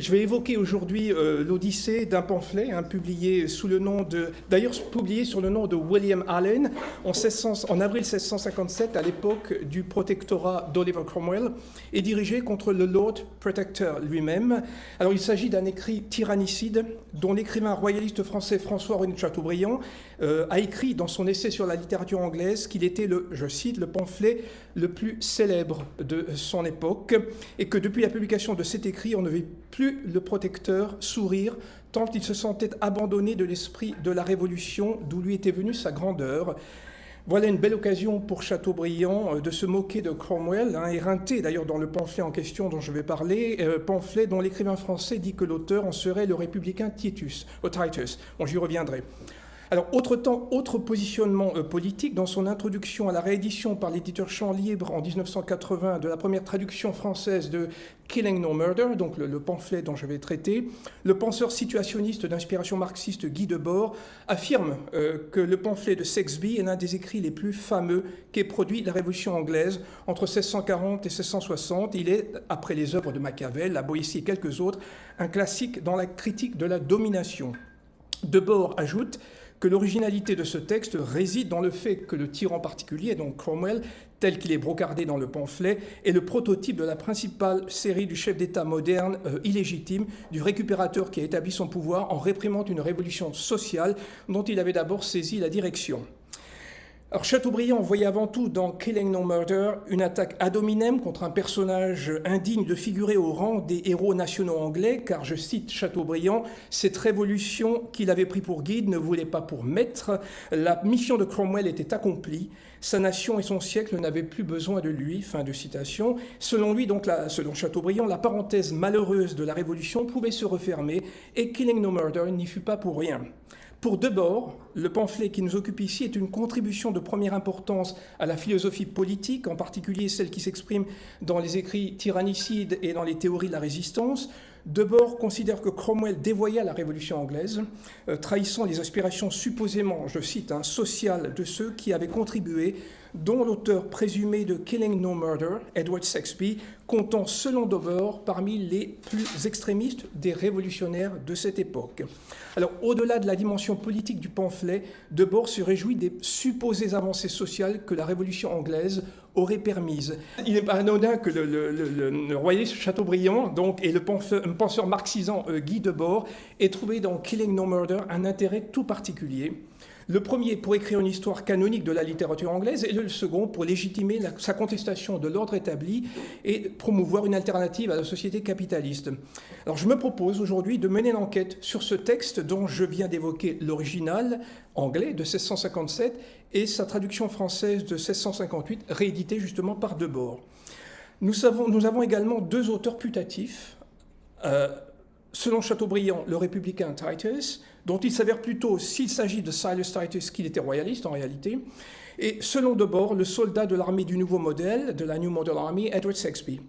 Je vais évoquer aujourd'hui l'Odyssée d'un pamphlet publié sous le nom d'ailleurs publié sur le nom de William Allen en avril 1657 à l'époque du protectorat d'Oliver Cromwell et dirigé contre le Lord Protector lui-même. Alors il s'agit d'un écrit tyrannicide dont l'écrivain royaliste français François-René de Chateaubriand a écrit dans son essai sur la littérature anglaise qu'il était je cite, le pamphlet le plus célèbre de son époque et que depuis la publication de cet écrit, on ne vit plus le protecteur sourire tant il se sentait abandonné de l'esprit de la Révolution d'où lui était venue sa grandeur. Voilà une belle occasion pour Chateaubriand de se moquer de Cromwell, éreinté d'ailleurs dans le pamphlet en question dont je vais parler, pamphlet dont l'écrivain français dit que l'auteur en serait le républicain Titus. Bon, j'y reviendrai. Alors, autre positionnement politique, dans son introduction à la réédition par l'éditeur Champ Libre en 1980 de la première traduction française de Killing No Murder, donc le pamphlet dont je vais traiter, le penseur situationniste d'inspiration marxiste Guy Debord affirme que le pamphlet de Saxby est l'un des écrits les plus fameux qu'ait produit la Révolution anglaise entre 1640 et 1660. Il est, après les œuvres de Machiavel, La Boétie et quelques autres, un classique dans la critique de la domination. Debord ajoute que l'originalité de ce texte réside dans le fait que le tyran particulier, donc Cromwell, tel qu'il est brocardé dans le pamphlet, est le prototype de la principale série du chef d'État moderne illégitime, du récupérateur qui a établi son pouvoir en réprimant une révolution sociale dont il avait d'abord saisi la direction. Alors Chateaubriand voyait avant tout dans Killing No Murder une attaque ad hominem contre un personnage indigne de figurer au rang des héros nationaux anglais, car, je cite Chateaubriand, « Cette révolution qu'il avait pris pour guide ne voulait pas pour maître. La mission de Cromwell était accomplie. Sa nation et son siècle n'avaient plus besoin de lui. » Fin de citation. Selon lui, donc, selon Chateaubriand, la parenthèse malheureuse de la Révolution pouvait se refermer et Killing No Murder n'y fut pas pour rien. Pour Debord, le pamphlet qui nous occupe ici est une contribution de première importance à la philosophie politique, en particulier celle qui s'exprime dans les écrits tyrannicides et dans les théories de la résistance. Debord considère que Cromwell dévoya la Révolution anglaise, trahissant les aspirations supposément, je cite, sociales de ceux qui avaient contribué, dont l'auteur présumé de Killing No Murder, Edward Saxby, comptant selon Debord parmi les plus extrémistes des révolutionnaires de cette époque. Alors, au-delà de la dimension politique du pamphlet, Debord se réjouit des supposées avancées sociales que la Révolution anglaise aurait permises. Il n'est pas anodin que le royaliste Chateaubriand donc, et le penseur marxisant Guy Debord aient trouvé dans Killing No Murder un intérêt tout particulier. Le premier pour écrire une histoire canonique de la littérature anglaise et le second pour légitimer sa contestation de l'ordre établi et promouvoir une alternative à la société capitaliste. Alors je me propose aujourd'hui de mener l'enquête sur ce texte dont je viens d'évoquer l'original anglais de 1657 et sa traduction française de 1658, rééditée justement par Debord. Nous avons également deux auteurs putatifs. Selon Chateaubriand, le républicain Titus, dont il s'avère plutôt, s'il s'agit de Silas Titus, qu'il était royaliste en réalité, et selon Debord, le soldat de l'armée du nouveau modèle, de la New Model Army, Edward Saxby.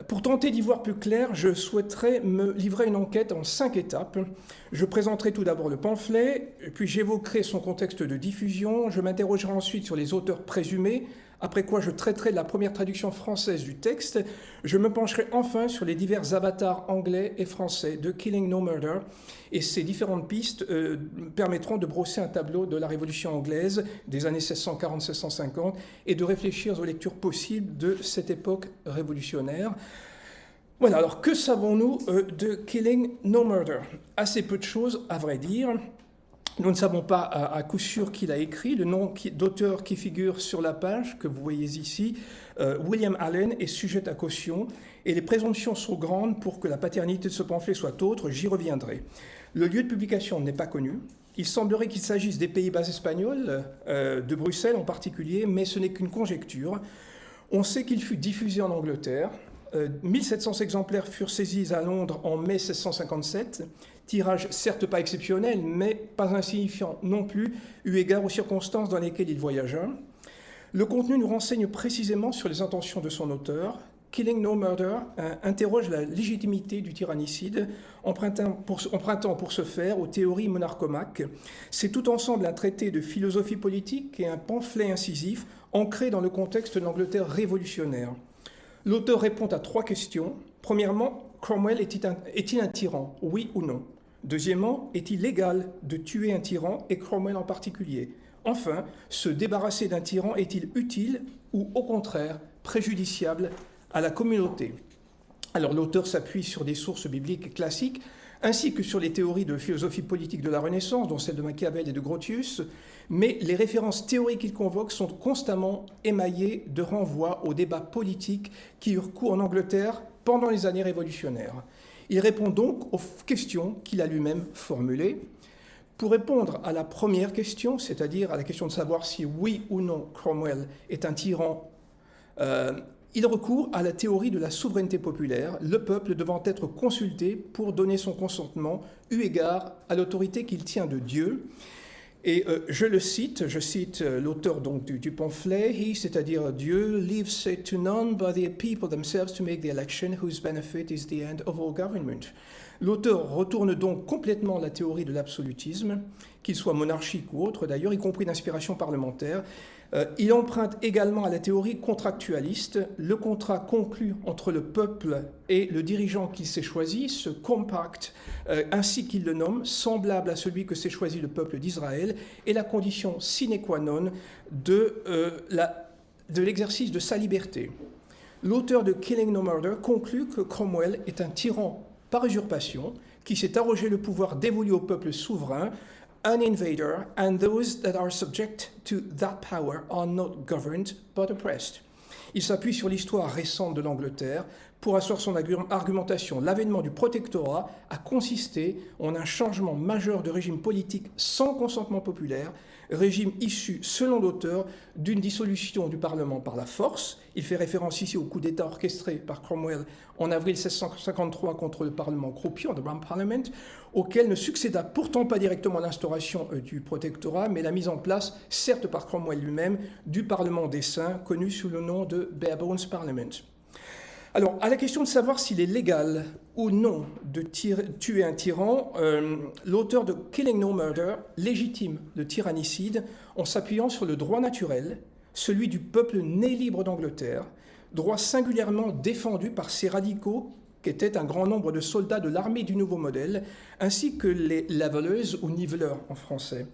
Pour tenter d'y voir plus clair, je souhaiterais me livrer une enquête en 5 étapes. Je présenterai tout d'abord le pamphlet, puis j'évoquerai son contexte de diffusion, je m'interrogerai ensuite sur les auteurs présumés, après quoi je traiterai de la première traduction française du texte. Je me pencherai enfin sur les divers avatars anglais et français de Killing No Murder, et ces différentes pistes permettront de brosser un tableau de la Révolution anglaise des années 1640-1650 et de réfléchir aux lectures possibles de cette époque révolutionnaire. Voilà, alors que savons-nous de Killing No Murder? Assez peu de choses, à vrai dire. Nous ne savons pas à coup sûr qui l'a écrit. Le nom d'auteur qui figure sur la page, que vous voyez ici, William Allen, est sujet à caution, et les présomptions sont grandes pour que la paternité de ce pamphlet soit autre, j'y reviendrai. Le lieu de publication n'est pas connu. Il semblerait qu'il s'agisse des Pays-Bas espagnols, de Bruxelles en particulier, mais ce n'est qu'une conjecture. On sait qu'il fut diffusé en Angleterre. 1700 exemplaires furent saisis à Londres en mai 1657, tirage certes pas exceptionnel, mais pas insignifiant non plus, eu égard aux circonstances dans lesquelles il voyagea. Le contenu nous renseigne précisément sur les intentions de son auteur. Killing No Murder interroge la légitimité du tyrannicide, empruntant pour ce faire aux théories monarchomaques. C'est tout ensemble un traité de philosophie politique et un pamphlet incisif ancré dans le contexte de l'Angleterre révolutionnaire. L'auteur répond à 3 questions. Premièrement, Cromwell est-il un tyran, oui ou non? Deuxièmement, est-il légal de tuer un tyran, et Cromwell en particulier? Enfin, se débarrasser d'un tyran est-il utile ou au contraire préjudiciable à la communauté? Alors l'auteur s'appuie sur des sources bibliques classiques, ainsi que sur les théories de philosophie politique de la Renaissance, dont celle de Machiavel et de Grotius, mais les références théoriques qu'il convoque sont constamment émaillées de renvois aux débats politiques qui eurent cours en Angleterre pendant les années révolutionnaires. Il répond donc aux questions qu'il a lui-même formulées. Pour répondre à la première question, c'est-à-dire à la question de savoir si oui ou non Cromwell est un tyran, il recourt à la théorie de la souveraineté populaire, le peuple devant être consulté pour donner son consentement, eu égard à l'autorité qu'il tient de Dieu. Et je cite l'auteur donc du pamphlet, c'est-à-dire Dieu, leaves it to none but the people themselves to make the election, whose benefit is the end of all government. L'auteur retourne donc complètement la théorie de l'absolutisme, qu'il soit monarchique ou autre d'ailleurs, y compris d'inspiration parlementaire. Il emprunte également à la théorie contractualiste. Le contrat conclu entre le peuple et le dirigeant qu'il s'est choisi, ce compact, ainsi qu'il le nomme, semblable à celui que s'est choisi le peuple d'Israël, est la condition sine qua non de l'exercice de sa liberté. L'auteur de Killing No Murder conclut que Cromwell est un tyran par usurpation qui s'est arrogé le pouvoir dévolu au peuple souverain, an invader, and those that are subject to that power are not governed but oppressed. Il s'appuie sur l'histoire récente de l'Angleterre pour asseoir son argumentation. L'avènement du protectorat a consisté en un changement majeur de régime politique sans consentement populaire, régime issu, selon l'auteur, d'une dissolution du Parlement par la force. Il fait référence ici au coup d'État orchestré par Cromwell en avril 1653 contre le Parlement croupion, the Brown Parliament, auquel ne succéda pourtant pas directement l'instauration du protectorat, mais la mise en place, certes par Cromwell lui-même, du Parlement des Saints, connu sous le nom de Barebones Parliament. Alors, à la question de savoir s'il est légal ou non de tuer un tyran, l'auteur de Killing No Murder légitime le tyrannicide en s'appuyant sur le droit naturel, celui du peuple né libre d'Angleterre, droit singulièrement défendu par ces radicaux qu'étaient un grand nombre de soldats de l'armée du Nouveau Modèle, ainsi que les laveleuses ou niveleurs en français.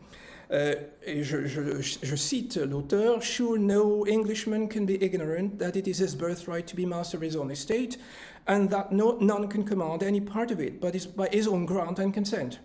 Et je cite l'auteur, « Sure, no Englishman can be ignorant that it is his birthright to be master of his own estate, and that none can command any part of it, but is by his own grant and consent.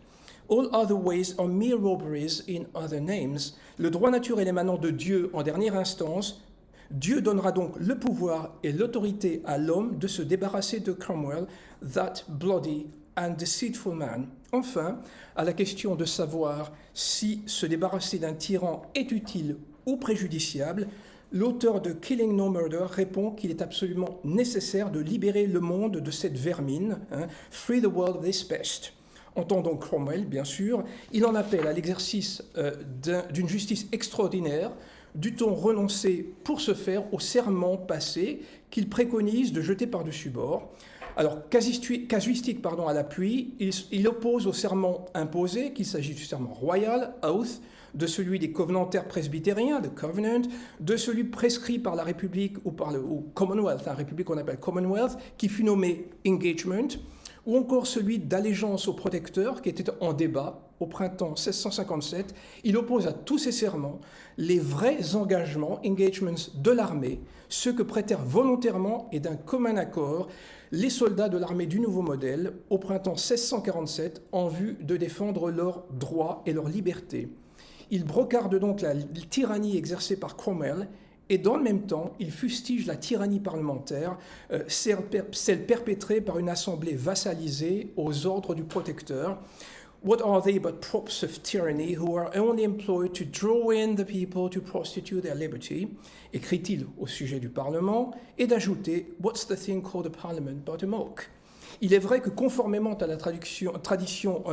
All other ways are mere robberies in other names. » Le droit naturel émanant de Dieu en dernière instance, Dieu donnera donc le pouvoir et l'autorité à l'homme de se débarrasser de Cromwell, that bloody and deceitful man. Enfin, à la question de savoir si se débarrasser d'un tyran est utile ou préjudiciable, l'auteur de Killing No Murder répond qu'il est absolument nécessaire de libérer le monde de cette vermine, free the world of this pest. Entendant Cromwell, bien sûr, il en appelle à l'exercice d'une justice extraordinaire. Dut-on renoncer pour ce faire au serment passé qu'il préconise de jeter par-dessus bord? Alors, casuistique à l'appui, il oppose au serment imposé, qu'il s'agit du serment royal, oath, de celui des covenantaires presbytériens, the covenant, de celui prescrit par la République ou par le Commonwealth, la République qu'on appelle Commonwealth, qui fut nommé engagement, ou encore celui d'allégeance au protecteur, qui était en débat au printemps 1657. Il oppose à tous ces serments les vrais engagements, engagements de l'armée, ceux que prêtèrent volontairement et d'un commun accord les soldats de l'armée du Nouveau Modèle au printemps 1647 en vue de défendre leurs droits et leurs libertés. Il brocarde donc la tyrannie exercée par Cromwell et dans le même temps, il fustige la tyrannie parlementaire, celle perpétrée par une assemblée vassalisée aux ordres du protecteur. What are they but props of tyranny who are only employed to draw in the people to prostitute their liberty, écrit-il au sujet du Parlement, et d'ajouter « What's the thing called a parliament but a mock ?» Il est vrai que conformément à la tradition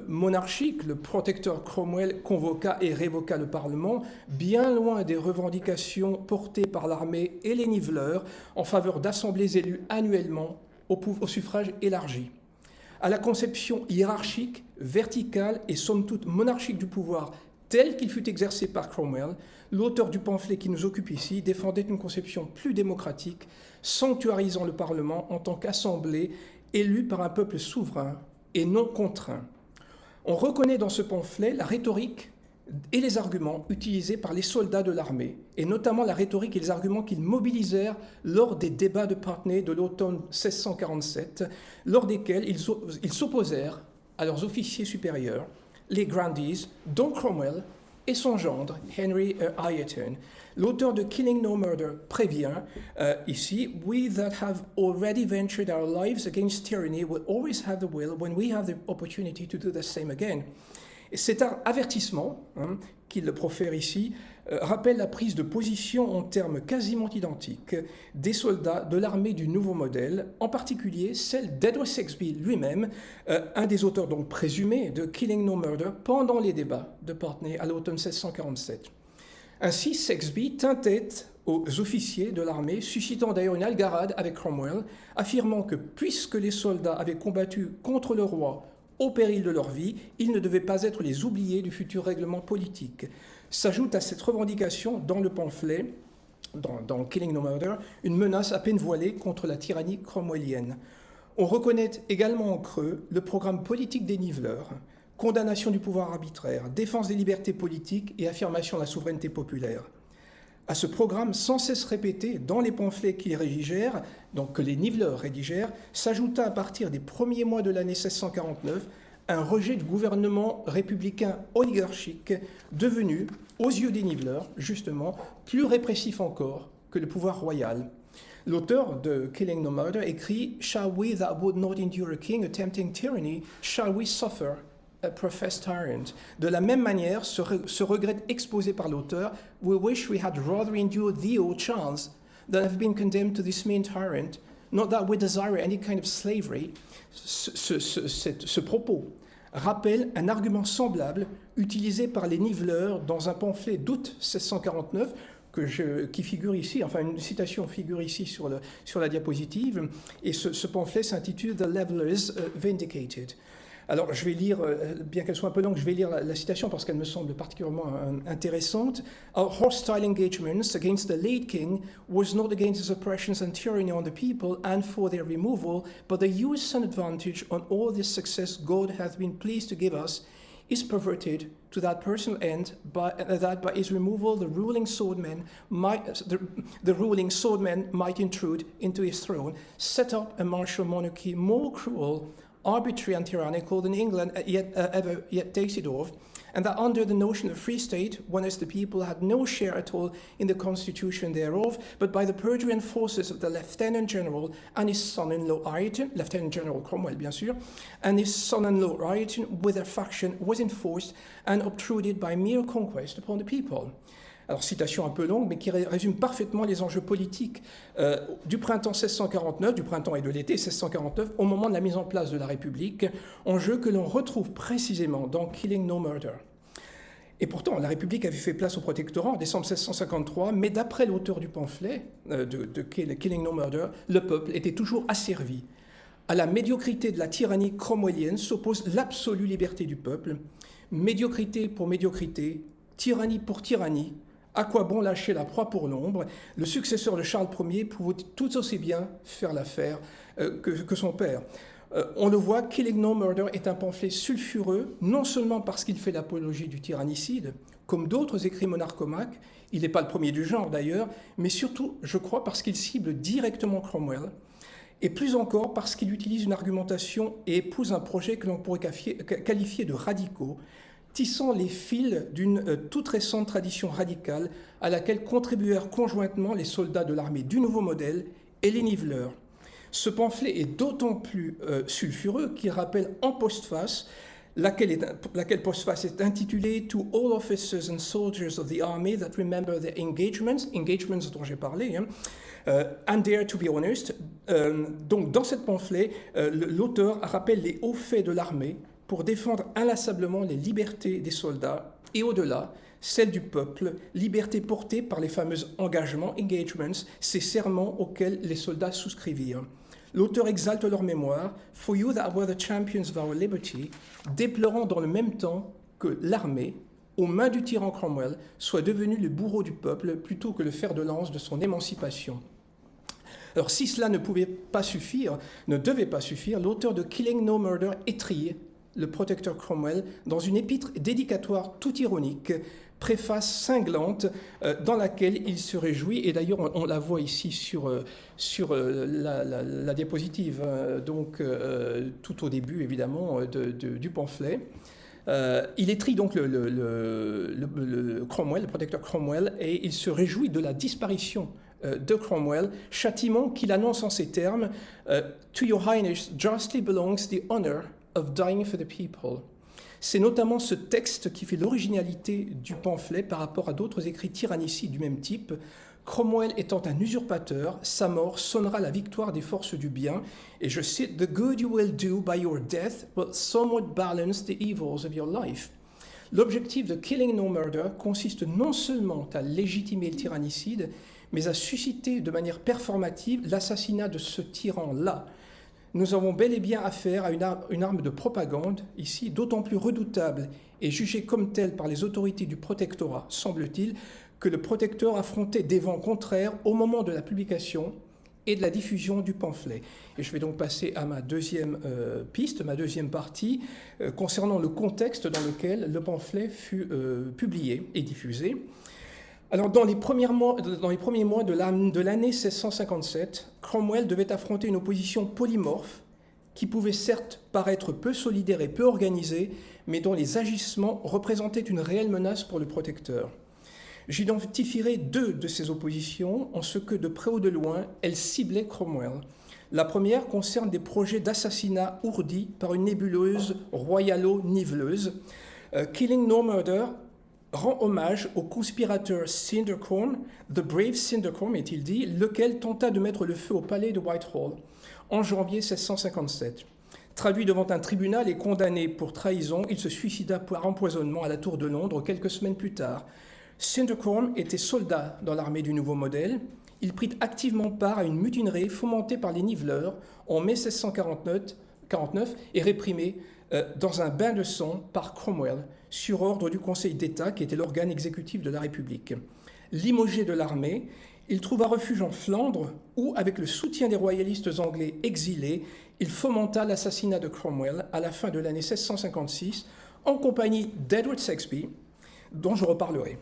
monarchique, le protecteur Cromwell convoqua et révoqua le Parlement, bien loin des revendications portées par l'armée et les niveleurs en faveur d'assemblées élues annuellement au suffrage élargi. À la conception hiérarchique, verticale et somme toute monarchique du pouvoir tel qu'il fut exercé par Cromwell, l'auteur du pamphlet qui nous occupe ici défendait une conception plus démocratique, sanctuarisant le Parlement en tant qu'assemblée élue par un peuple souverain et non contraint. On reconnaît dans ce pamphlet la rhétorique et les arguments utilisés par les soldats de l'armée, et notamment la rhétorique et les arguments qu'ils mobilisèrent lors des débats de Putney de l'automne 1647, lors desquels ils s'opposèrent à leurs officiers supérieurs, les Grandees, dont Cromwell et son gendre, Henry Ireton. L'auteur de Killing No Murder prévient ici, « We that have already ventured our lives against tyranny will always have the will when we have the opportunity to do the same again. » Et cet avertissement qu'il profère ici rappelle la prise de position en termes quasiment identiques des soldats de l'armée du nouveau modèle, en particulier celle d'Edward Saxby lui-même, un des auteurs donc présumés de Killing No Murder pendant les débats de Putney à l'automne 1647. Ainsi, Saxby tint tête aux officiers de l'armée, suscitant d'ailleurs une algarade avec Cromwell, affirmant que puisque les soldats avaient combattu contre le roi au péril de leur vie, ils ne devaient pas être les oubliés du futur règlement politique. S'ajoute à cette revendication dans le pamphlet, dans Killing No Murder, une menace à peine voilée contre la tyrannie cromwellienne. On reconnaît également en creux le programme politique des niveleurs, condamnation du pouvoir arbitraire, défense des libertés politiques et affirmation de la souveraineté populaire. À ce programme sans cesse répété dans les pamphlets qu'ils rédigèrent, donc que les niveleurs rédigèrent, s'ajouta à partir des premiers mois de l'année 1649 un rejet du gouvernement républicain oligarchique devenu, aux yeux des niveleurs, justement, plus répressif encore que le pouvoir royal. L'auteur de Killing No Murder écrit « Shall we that would not endure a king attempting tyranny, shall we suffer a professed tyrant ?» De la même manière, ce regret exposé par l'auteur « We wish we had rather endured thee, O Charles, than have been condemned to this mean tyrant, not that we desire any kind of slavery », ce propos rappelle un argument semblable utilisé par les niveleurs dans un pamphlet d'août 1649 qui figure ici, enfin une citation figure ici sur la diapositive, et ce pamphlet s'intitule « The Levelers Vindicated ». Alors, je vais lire, bien qu'elle soit un peu longue, je vais lire la citation parce qu'elle me semble particulièrement intéressante. « Our hostile engagements against the late king was not against his oppressions and tyranny on the people and for their removal, but the use and advantage on all this success God hath been pleased to give us is perverted to that personal end, that by his removal the ruling swordmen might intrude into his throne, set up a martial monarchy more cruel, arbitrary and tyrannical than England ever yet tasted of, and that under the notion of free state, whenas the people had no share at all in the constitution thereof, but by the perjury and forces of the Lieutenant General and his son-in-law Ireton, Lieutenant General Cromwell bien sûr, and his son-in-law Ireton, with their faction was enforced and obtruded by mere conquest upon the people. Alors, citation un peu longue, mais qui résume parfaitement les enjeux politiques du printemps 1649, du printemps et de l'été 1649, au moment de la mise en place de la République, enjeux que l'on retrouve précisément dans Killing No Murder. Et pourtant, la République avait fait place au protectorat en décembre 1653, mais d'après l'auteur du pamphlet de Killing No Murder, le peuple était toujours asservi. À la médiocrité de la tyrannie cromwellienne s'oppose l'absolue liberté du peuple. Médiocrité pour médiocrité, tyrannie pour tyrannie, à quoi bon lâcher la proie pour l'ombre? Le successeur de Charles Ier pouvait tout aussi bien faire l'affaire que son père. On le voit, Killing No Murder est un pamphlet sulfureux, non seulement parce qu'il fait l'apologie du tyrannicide, comme d'autres écrits monarchomaques, il n'est pas le premier du genre d'ailleurs, mais surtout, je crois, parce qu'il cible directement Cromwell, et plus encore parce qu'il utilise une argumentation et épouse un projet que l'on pourrait qualifier de radicaux, tissant les fils d'une toute récente tradition radicale à laquelle contribuèrent conjointement les soldats de l'armée du nouveau modèle et les niveleurs. Ce pamphlet est d'autant plus sulfureux qu'il rappelle en postface, laquelle postface est intitulée « To all officers and soldiers of the army that remember their engagements » dont j'ai parlé, and dare to be honest. Donc dans cette pamphlet, l'auteur rappelle les hauts faits de l'armée pour défendre inlassablement les libertés des soldats et au-delà, celles du peuple, liberté portée par les fameux engagements, ces serments auxquels les soldats souscrivirent. L'auteur exalte leur mémoire, « For you that were the champions of our liberty », déplorant dans le même temps que l'armée, aux mains du tyran Cromwell, soit devenu le bourreau du peuple plutôt que le fer de lance de son émancipation. Alors si cela ne devait pas suffire, l'auteur de Killing No Murder étrille le protecteur Cromwell dans une épître dédicatoire tout ironique, préface cinglante dans laquelle il se réjouit, et d'ailleurs on la voit ici sur la diapositive, donc tout au début évidemment du pamphlet. Il étrie donc le Cromwell, le protecteur Cromwell, et il se réjouit de la disparition de Cromwell, châtiment qu'il annonce en ces termes « To your highness justly belongs the honor of dying for the people ». C'est notamment ce texte qui fait l'originalité du pamphlet par rapport à d'autres écrits tyrannicides du même type. Cromwell étant un usurpateur, sa mort sonnera la victoire des forces du bien. Et je cite, « The good you will do by your death will somewhat balance the evils of your life ». L'objectif de Killing No Murder consiste non seulement à légitimer le tyrannicide, mais à susciter de manière performative l'assassinat de ce tyran-là. Nous avons bel et bien affaire à une arme de propagande, ici, d'autant plus redoutable et jugée comme telle par les autorités du protectorat, semble-t-il, que le protecteur affrontait des vents contraires au moment de la publication et de la diffusion du pamphlet. Et je vais donc passer à ma deuxième piste, ma deuxième partie, concernant le contexte dans lequel le pamphlet fut publié et diffusé. Alors, dans les premiers mois de l'année 1657, Cromwell devait affronter une opposition polymorphe qui pouvait certes paraître peu solidaire et peu organisée, mais dont les agissements représentaient une réelle menace pour le protecteur. J'identifierai deux de ces oppositions en ce que, de près ou de loin, elles ciblaient Cromwell. La première concerne des projets d'assassinat ourdis par une nébuleuse royalo-niveleuse. Killing No Murder rend hommage au conspirateur Sindercorn, The Brave Sindercorn est-il dit, lequel tenta de mettre le feu au palais de Whitehall en janvier 1657. Traduit devant un tribunal et condamné pour trahison, il se suicida par empoisonnement à la Tour de Londres quelques semaines plus tard. Sindercorn était soldat dans l'armée du Nouveau Modèle. Il prit activement part à une mutinerie fomentée par les niveleurs en mai 1649 et réprimée dans un bain de sang par Cromwell, sur ordre du Conseil d'État, qui était l'organe exécutif de la République. Limogé de l'armée, il trouva refuge en Flandre, où, avec le soutien des royalistes anglais exilés, il fomenta l'assassinat de Cromwell à la fin de l'année 1656, en compagnie d'Edward Saxby, dont je reparlerai.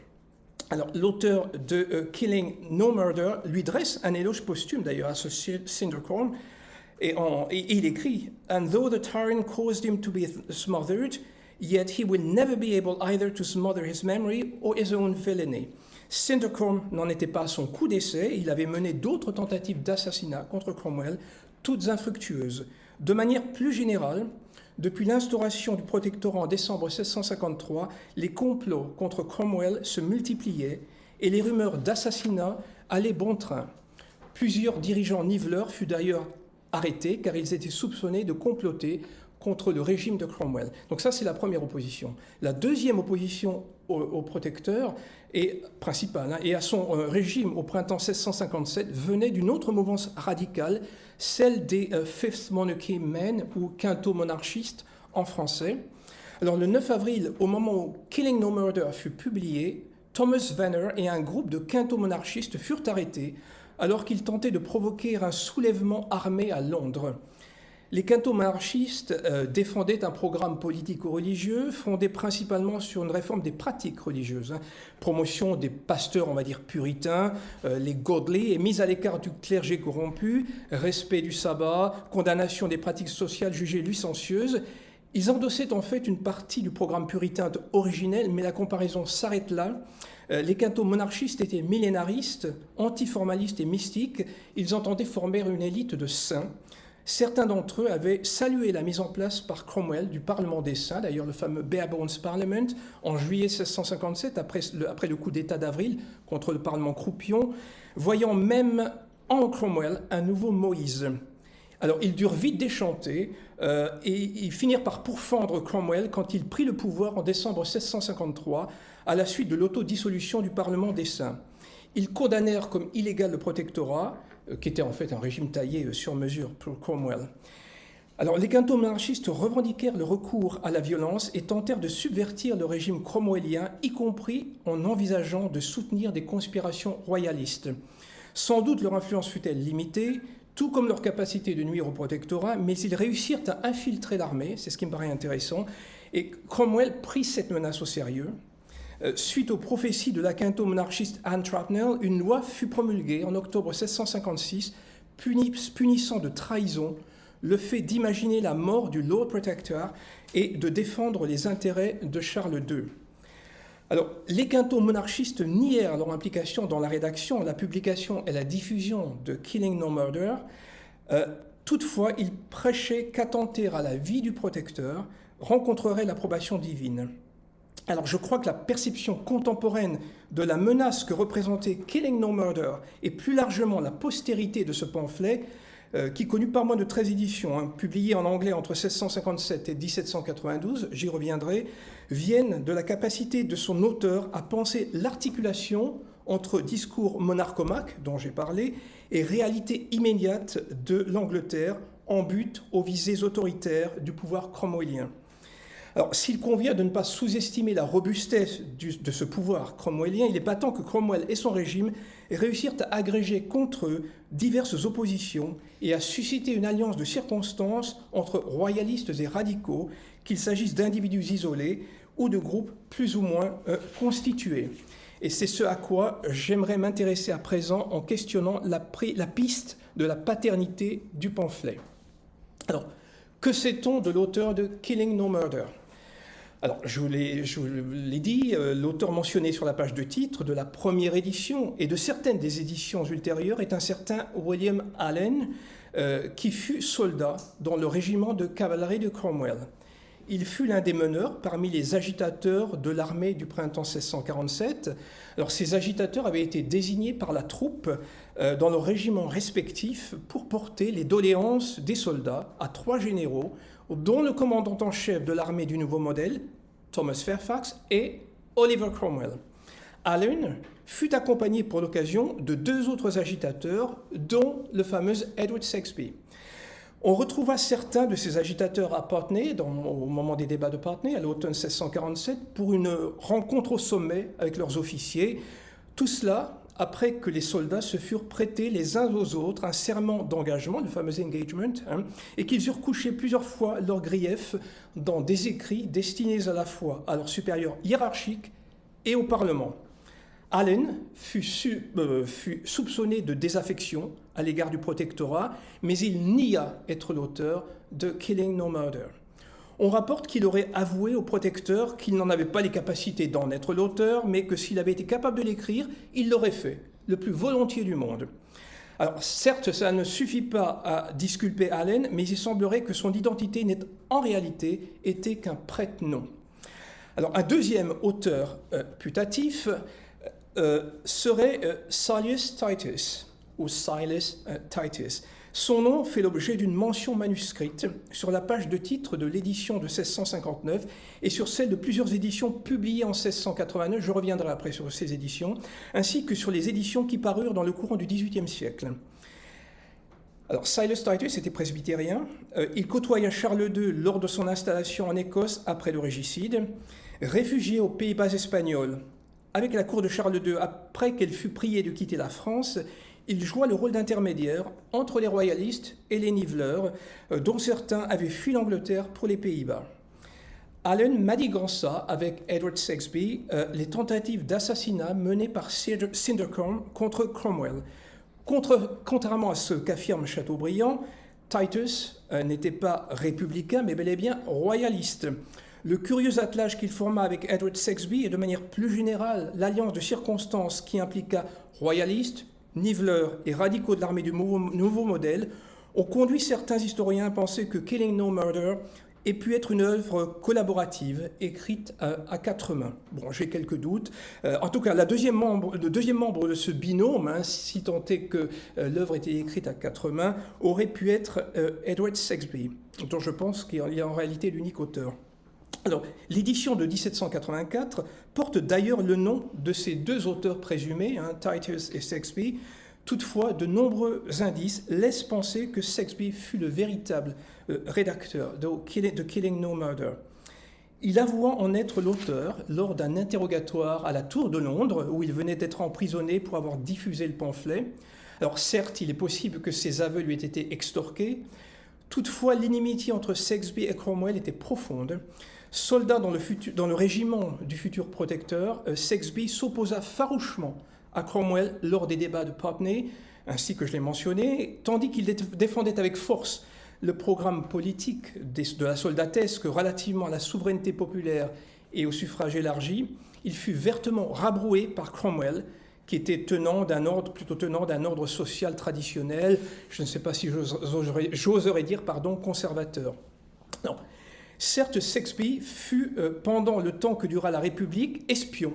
Alors, l'auteur de Killing No Murder lui dresse un éloge posthume, d'ailleurs, à ce Sindercorn, et il écrit « And though the tyrant caused him to be smothered, yet he will never be able either to smother his memory or his own villainy. » Sindercorn n'en était pas à son coup d'essai, il avait mené d'autres tentatives d'assassinat contre Cromwell, toutes infructueuses. De manière plus générale, depuis l'instauration du protectorat en décembre 1653, les complots contre Cromwell se multipliaient et les rumeurs d'assassinat allaient bon train. Plusieurs dirigeants niveleurs furent d'ailleurs arrêtés car ils étaient soupçonnés de comploter contre le régime de Cromwell. Donc ça, c'est la première opposition. La deuxième opposition au protecteur est principale et à son régime au printemps 1657 venait d'une autre mouvance radicale, celle des Fifth Monarchy Men ou quinto-monarchistes en français. Alors le 9 avril, au moment où Killing No Murder fut publié, Thomas Venner et un groupe de quinto-monarchistes furent arrêtés alors qu'ils tentaient de provoquer un soulèvement armé à Londres. Les quinto-monarchistes défendaient un programme politico-religieux fondé principalement sur une réforme des pratiques religieuses, promotion des pasteurs, on va dire, puritains, les godly, et mise à l'écart du clergé corrompu, respect du sabbat, condamnation des pratiques sociales jugées licencieuses. Ils endossaient en fait une partie du programme puritain originel, mais la comparaison s'arrête là. Les quinto-monarchistes étaient millénaristes, antiformalistes et mystiques. Ils entendaient former une élite de saints. Certains d'entre eux avaient salué la mise en place par Cromwell du Parlement des Saints, d'ailleurs le fameux Bare Bones Parliament, en juillet 1657, après le coup d'État d'avril contre le Parlement croupion, voyant même en Cromwell un nouveau Moïse. Alors, ils durent vite déchanter et ils finirent par pourfendre Cromwell quand il prit le pouvoir en décembre 1653 à la suite de l'autodissolution du Parlement des Saints. Ils condamnèrent comme illégal le protectorat, qui était en fait un régime taillé sur mesure pour Cromwell. Alors, les quinto-monarchistes revendiquèrent le recours à la violence et tentèrent de subvertir le régime cromwellien, y compris en envisageant de soutenir des conspirations royalistes. Sans doute leur influence fut-elle limitée, tout comme leur capacité de nuire au protectorat, mais ils réussirent à infiltrer l'armée, c'est ce qui me paraît intéressant, et Cromwell prit cette menace au sérieux. Suite aux prophéties de la quinto-monarchiste Anne Trapnell, une loi fut promulguée en octobre 1656 punissant de trahison le fait d'imaginer la mort du Lord Protector et de défendre les intérêts de Charles II. Alors, les quinto-monarchistes nièrent leur implication dans la rédaction, la publication et la diffusion de Killing No Murder. Toutefois, ils prêchaient qu'attenter à la vie du protecteur rencontrerait l'approbation divine. Alors, je crois que la perception contemporaine de la menace que représentait Killing No Murder et plus largement la postérité de ce pamphlet, qui connut pas moins de 13 éditions, publiées en anglais entre 1657 et 1792, j'y reviendrai, viennent de la capacité de son auteur à penser l'articulation entre discours monarchomaque, dont j'ai parlé, et réalité immédiate de l'Angleterre en but aux visées autoritaires du pouvoir cromwellien. Alors, s'il convient de ne pas sous-estimer la robustesse de ce pouvoir cromwellien, il est patent que Cromwell et son régime réussirent à agréger contre eux diverses oppositions et à susciter une alliance de circonstances entre royalistes et radicaux, qu'il s'agisse d'individus isolés ou de groupes plus ou moins constitués. Et c'est ce à quoi j'aimerais m'intéresser à présent en questionnant la piste de la paternité du pamphlet. Alors, que sait-on de l'auteur de Killing No Murder ? Alors, je vous l'ai dit, l'auteur mentionné sur la page de titre de la première édition et de certaines des éditions ultérieures est un certain William Allen, qui fut soldat dans le régiment de cavalerie de Cromwell. Il fut l'un des meneurs parmi les agitateurs de l'armée du printemps 1647. Alors, ces agitateurs avaient été désignés par la troupe dans leurs régiments respectifs pour porter les doléances des soldats à 3 généraux, dont le commandant en chef de l'armée du nouveau modèle, Thomas Fairfax, et Oliver Cromwell. Allen fut accompagné pour l'occasion de 2 autres agitateurs, dont le fameux Edward Saxby. On retrouva certains de ces agitateurs à Putney, au moment des débats de Putney, à l'automne 1647, pour une rencontre au sommet avec leurs officiers. Tout cela après que les soldats se furent prêtés les uns aux autres un serment d'engagement, le fameux engagement, et qu'ils eurent couché plusieurs fois leurs griefs dans des écrits destinés à la fois à leurs supérieurs hiérarchiques et au Parlement. Allen fut soupçonné de désaffection à l'égard du protectorat, mais il nia être l'auteur de Killing No Murder. On rapporte qu'il aurait avoué au protecteur qu'il n'en avait pas les capacités d'en être l'auteur, mais que s'il avait été capable de l'écrire, il l'aurait fait, le plus volontiers du monde. Alors certes, ça ne suffit pas à disculper Allen, mais il semblerait que son identité n'ait en réalité été qu'un prête-nom. Alors un deuxième auteur putatif serait Silas Titus, ou Silas Titus. Son nom fait l'objet d'une mention manuscrite sur la page de titre de l'édition de 1659 et sur celle de plusieurs éditions publiées en 1689, je reviendrai après sur ces éditions, ainsi que sur les éditions qui parurent dans le courant du XVIIIe siècle. Alors, Silas Titus était presbytérien, il côtoya Charles II lors de son installation en Écosse après le régicide, réfugié aux Pays-Bas espagnols. Avec la cour de Charles II, après qu'elle fut priée de quitter la France, il joua le rôle d'intermédiaire entre les royalistes et les niveleurs, dont certains avaient fui l'Angleterre pour les Pays-Bas. Allen manigança avec Edward Saxby les tentatives d'assassinat menées par Sindercombe contre Cromwell. Contrairement à ce qu'affirme Chateaubriand, Titus n'était pas républicain, mais bel et bien royaliste. Le curieux attelage qu'il forma avec Edward Saxby et de manière plus générale l'alliance de circonstances qui impliqua royalistes, niveleurs et radicaux de l'armée du nouveau modèle ont conduit certains historiens à penser que Killing No Murder ait pu être une œuvre collaborative écrite à 4 mains. Bon, j'ai quelques doutes. En tout cas, le deuxième membre de ce binôme, si tant est que l'œuvre était écrite à 4 mains, aurait pu être Edward Saxby, dont je pense qu'il est en réalité l'unique auteur. Alors, l'édition de 1784 porte d'ailleurs le nom de ces 2 auteurs présumés, Titus et Saxby, Toutefois, de nombreux indices laissent penser que Saxby fut le véritable rédacteur de Killing No Murder. Il avoua en être l'auteur lors d'un interrogatoire à la Tour de Londres, où il venait d'être emprisonné pour avoir diffusé le pamphlet. Alors certes, il est possible que ses aveux lui aient été extorqués. Toutefois, l'inimitié entre Saxby et Cromwell était profonde. Soldat dans le régiment du futur protecteur, Saxby s'opposa farouchement à Cromwell lors des débats de Putney, ainsi que je l'ai mentionné, tandis qu'il défendait avec force le programme politique de la soldatesque relativement à la souveraineté populaire et au suffrage élargi. Il fut vertement rabroué par Cromwell, qui était tenant d'un ordre social traditionnel, je ne sais pas si j'oserais dire, conservateur. Non. Certes, Saxby fut, pendant le temps que dura la République, espion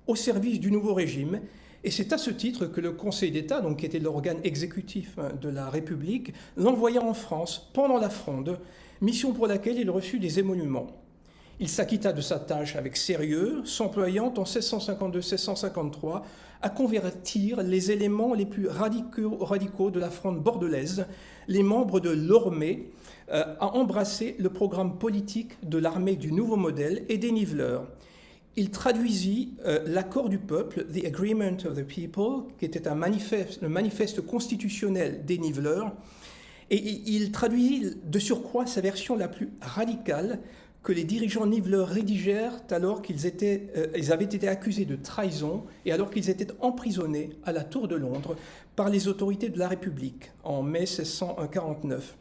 au service du nouveau régime, et c'est à ce titre que le Conseil d'État, donc, qui était l'organe exécutif de la République, l'envoya en France pendant la Fronde, mission pour laquelle il reçut des émoluments. Il s'acquitta de sa tâche avec sérieux, s'employant en 1652-1653 à convertir les éléments les plus radicaux de la Fronde bordelaise, les membres de l'Ormée, à embrasser le programme politique de l'armée du Nouveau Modèle et des Niveleurs. Il traduisit l'accord du peuple, The Agreement of the People, qui était le manifeste constitutionnel des Niveleurs, et il traduisit de surcroît sa version la plus radicale que les dirigeants niveleurs rédigèrent alors qu'ils avaient été accusés de trahison et alors qu'ils étaient emprisonnés à la Tour de Londres par les autorités de la République en mai 1649.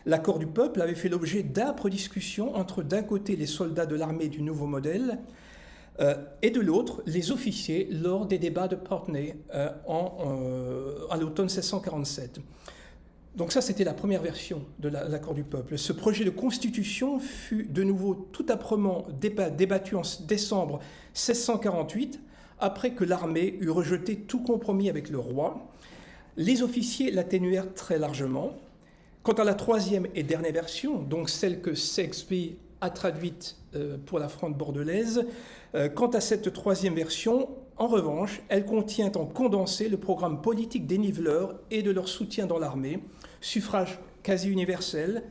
L'accord du peuple avait fait l'objet d'âpres discussions entre d'un côté les soldats de l'armée du Nouveau Modèle et de l'autre les officiers lors des débats de Putney à l'automne 1647. Donc ça, c'était la première version de l'accord du peuple. Ce projet de constitution fut de nouveau tout âprement débattu en décembre 1648, après que l'armée eut rejeté tout compromis avec le roi. Les officiers l'atténuèrent très largement. Quant à la troisième et dernière version, donc celle que Saxby a traduite pour la Fronde bordelaise, quant à cette troisième version, en revanche, elle contient en condensé le programme politique des niveleurs et de leur soutien dans l'armée, suffrage quasi universel,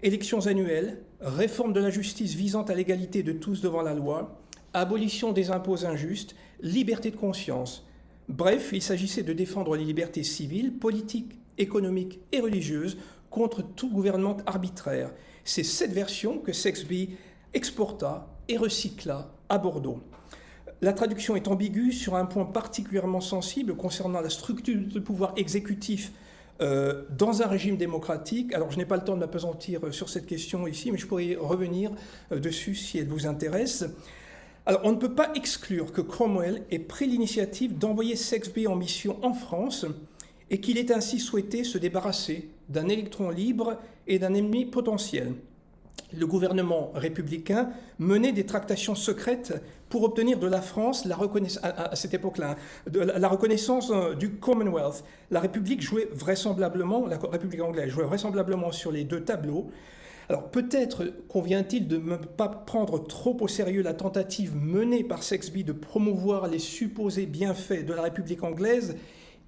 élections annuelles, réforme de la justice visant à l'égalité de tous devant la loi, abolition des impôts injustes, liberté de conscience. Bref, il s'agissait de défendre les libertés civiles, politiques, économiques et religieuses contre tout gouvernement arbitraire. C'est cette version que Saxby exporta et recycla à Bordeaux. La traduction est ambiguë sur un point particulièrement sensible concernant la structure de pouvoir exécutif dans un régime démocratique. Alors, je n'ai pas le temps de m'appesantir sur cette question ici, mais je pourrais y revenir dessus si elle vous intéresse. Alors, on ne peut pas exclure que Cromwell ait pris l'initiative d'envoyer Saxby en mission en France et qu'il ait ainsi souhaité se débarrasser d'un électron libre et d'un ennemi potentiel. Le gouvernement républicain menait des tractations secrètes pour obtenir de la France, à cette époque-là, la reconnaissance du Commonwealth. La République anglaise jouait vraisemblablement sur les deux tableaux. Alors peut-être convient-il de ne pas prendre trop au sérieux la tentative menée par Saxby de promouvoir les supposés bienfaits de la République anglaise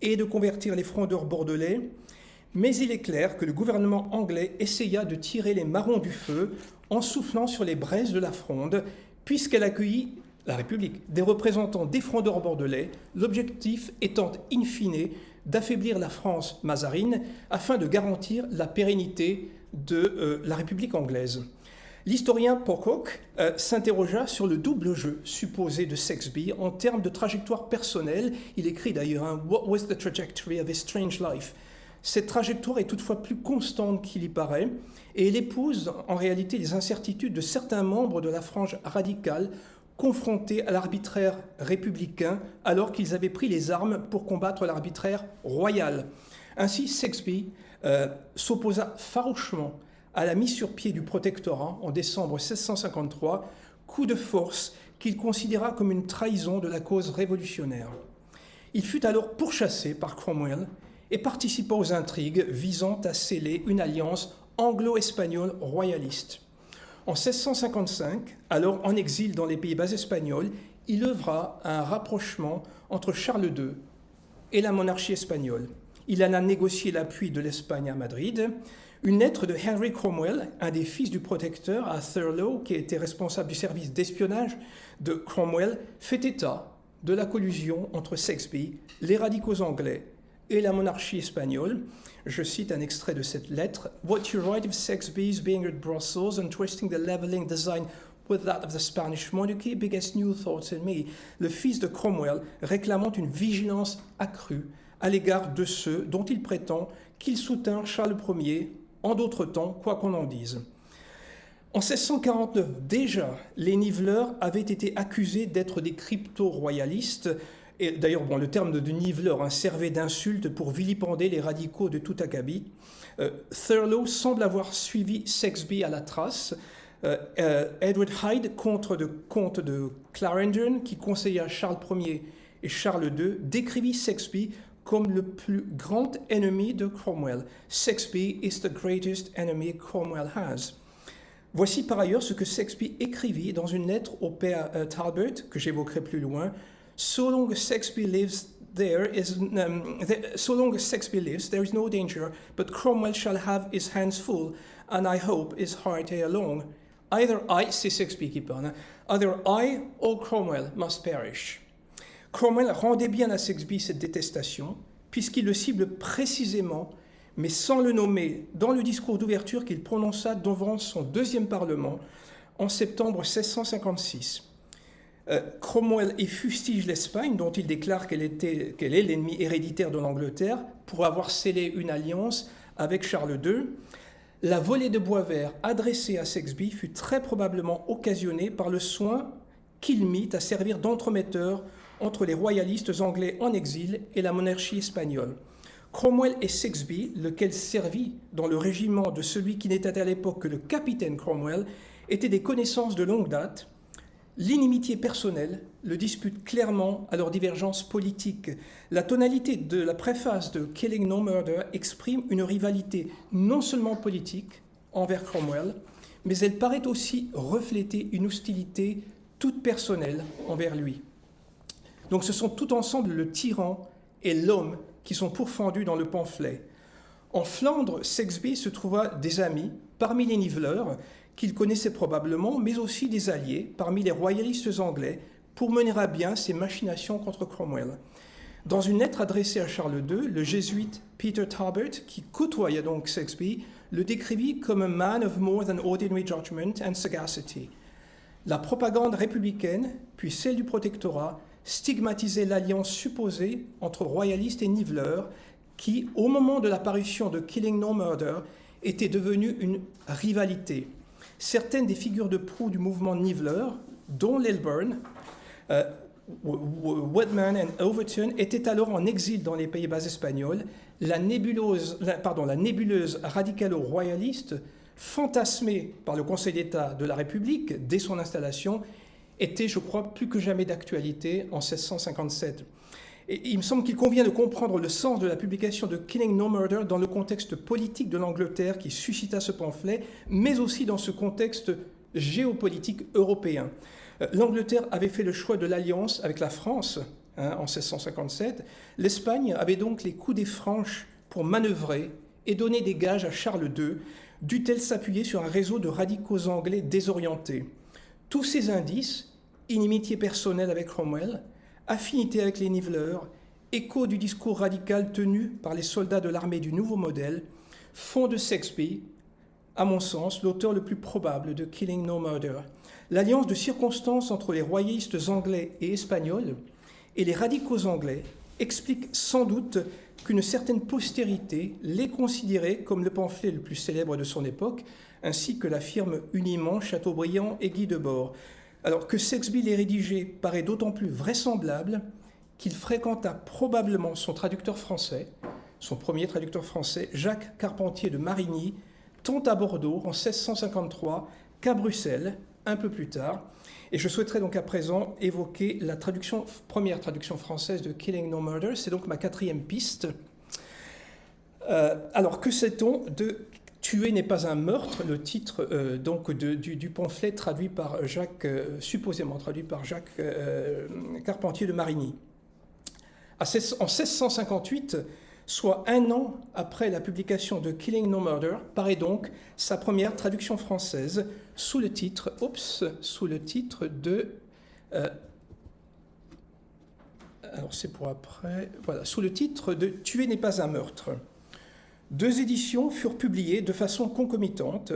et de convertir les frondeurs bordelais. Mais il est clair que le gouvernement anglais essaya de tirer les marrons du feu en soufflant sur les braises de la Fronde, puisqu'elle accueillit, la République, des représentants des frondeurs bordelais, l'objectif étant in fine d'affaiblir la France mazarine afin de garantir la pérennité de la République anglaise. L'historien Pocock s'interrogea sur le double jeu supposé de Saxby en termes de trajectoire personnelle. Il écrit d'ailleurs « What was the trajectory of his strange life ?» Cette trajectoire est toutefois plus constante qu'il y paraît, et elle épouse en réalité les incertitudes de certains membres de la frange radicale confrontés à l'arbitraire républicain alors qu'ils avaient pris les armes pour combattre l'arbitraire royal. Ainsi, Saxby s'opposa farouchement à la mise sur pied du protectorat en décembre 1653, coup de force qu'il considéra comme une trahison de la cause révolutionnaire. Il fut alors pourchassé par Cromwell et participa aux intrigues visant à sceller une alliance anglo-espagnole royaliste. En 1655, alors en exil dans les Pays-Bas espagnols, il œuvra à un rapprochement entre Charles II et la monarchie espagnole. Il en a négocié l'appui de l'Espagne à Madrid. Une lettre de Henry Cromwell, un des fils du protecteur, à Thurlow, qui était responsable du service d'espionnage de Cromwell, fait état de la collusion entre Saxby, les radicaux anglais et la monarchie espagnole. Je cite un extrait de cette lettre. « What you write of Saxby's being at Brussels and twisting the levelling design with that of the Spanish monarchy begets new thoughts in me. » Le fils de Cromwell réclamant une vigilance accrue à l'égard de ceux dont il prétend qu'ils soutinrent Charles Ier en d'autres temps, quoi qu'on en dise. En 1649, déjà, les niveleurs avaient été accusés d'être des crypto-royalistes. Et d'ailleurs, le terme de niveleur servait d'insulte pour vilipender les radicaux de tout acabit. Thurlow semble avoir suivi Saxby à la trace. Edward Hyde, comte de Clarendon, qui conseilla Charles Ier et Charles II, décrivit Saxby comme le plus grand ennemi de Cromwell. Saxby is the greatest enemy Cromwell has. Voici par ailleurs ce que Saxby écrivit dans une lettre au père Talbot, que j'évoquerai plus loin. So long as Saxby lives, there is no danger, but Cromwell shall have his hands full, and I hope his heart ere long. C'est Saxby qui parle, either I or Cromwell must perish. Cromwell rendait bien à Saxby cette détestation, puisqu'il le cible précisément, mais sans le nommer, dans le discours d'ouverture qu'il prononça devant son deuxième Parlement en septembre 1656. Cromwell y fustige l'Espagne, dont il déclare qu'elle est l'ennemi héréditaire de l'Angleterre, pour avoir scellé une alliance avec Charles II. La volée de bois vert adressée à Saxby fut très probablement occasionnée par le soin qu'il mit à servir d'entremetteur entre les royalistes anglais en exil et la monarchie espagnole. Cromwell et Saxby, lequel servit dans le régiment de celui qui n'était à l'époque que le capitaine Cromwell, étaient des connaissances de longue date. L'inimitié personnelle le dispute clairement à leur divergence politique. La tonalité de la préface de Killing No Murder exprime une rivalité non seulement politique envers Cromwell, mais elle paraît aussi refléter une hostilité toute personnelle envers lui. Donc ce sont tout ensemble le tyran et l'homme qui sont pourfendus dans le pamphlet. En Flandre, Saxby se trouva des amis parmi les niveleurs qu'il connaissait probablement, mais aussi des alliés parmi les royalistes anglais pour mener à bien ses machinations contre Cromwell. Dans une lettre adressée à Charles II, le jésuite Peter Talbot, qui côtoya donc Saxby, le décrivit comme un man of more than ordinary judgment and sagacity. La propagande républicaine, puis celle du protectorat, stigmatisait l'alliance supposée entre royalistes et niveleurs qui, au moment de l'apparition de Killing No Murder, était devenue une rivalité. Certaines des figures de proue du mouvement niveleur, dont Lilburne, Whitman et Overton, étaient alors en exil dans les Pays-Bas espagnols. La nébuleuse radicalo-royaliste, fantasmée par le Conseil d'État de la République dès son installation, était, je crois, plus que jamais d'actualité en 1657. Et il me semble qu'il convient de comprendre le sens de la publication de Killing No Murder dans le contexte politique de l'Angleterre qui suscita ce pamphlet, mais aussi dans ce contexte géopolitique européen. L'Angleterre avait fait le choix de l'alliance avec la France en 1657. L'Espagne avait donc les coups des franches pour manœuvrer et donner des gages à Charles II, dut-elle s'appuyer sur un réseau de radicaux anglais désorientés. Tous ces indices, inimitié personnelle avec Cromwell, affinité avec les niveleurs, écho du discours radical tenu par les soldats de l'armée du Nouveau Modèle, font de Saxby, à mon sens, l'auteur le plus probable de Killing No Murder. L'alliance de circonstances entre les royalistes anglais et espagnols et les radicaux anglais explique sans doute qu'une certaine postérité les considérait comme le pamphlet le plus célèbre de son époque, ainsi que l'affirment uniment Chateaubriand et Guy Debord. Alors que Saxby les rédigeait paraît d'autant plus vraisemblable qu'il fréquenta probablement son traducteur français, son premier traducteur français, Jacques Carpentier de Marigny, tant à Bordeaux en 1653 qu'à Bruxelles, un peu plus tard. Et je souhaiterais donc à présent évoquer la première traduction française de Killing No Murder. C'est donc ma quatrième piste. Alors, que sait-on de Tuer n'est pas un meurtre, le titre du pamphlet traduit par supposément traduit par Jacques Carpentier de Marigny. En 1658, soit un an après la publication de Killing No Murder, paraît donc sa première traduction française sous le titre de... alors c'est pour après... Voilà, sous le titre de « Tuer n'est pas un meurtre ». 2 éditions furent publiées de façon concomitante.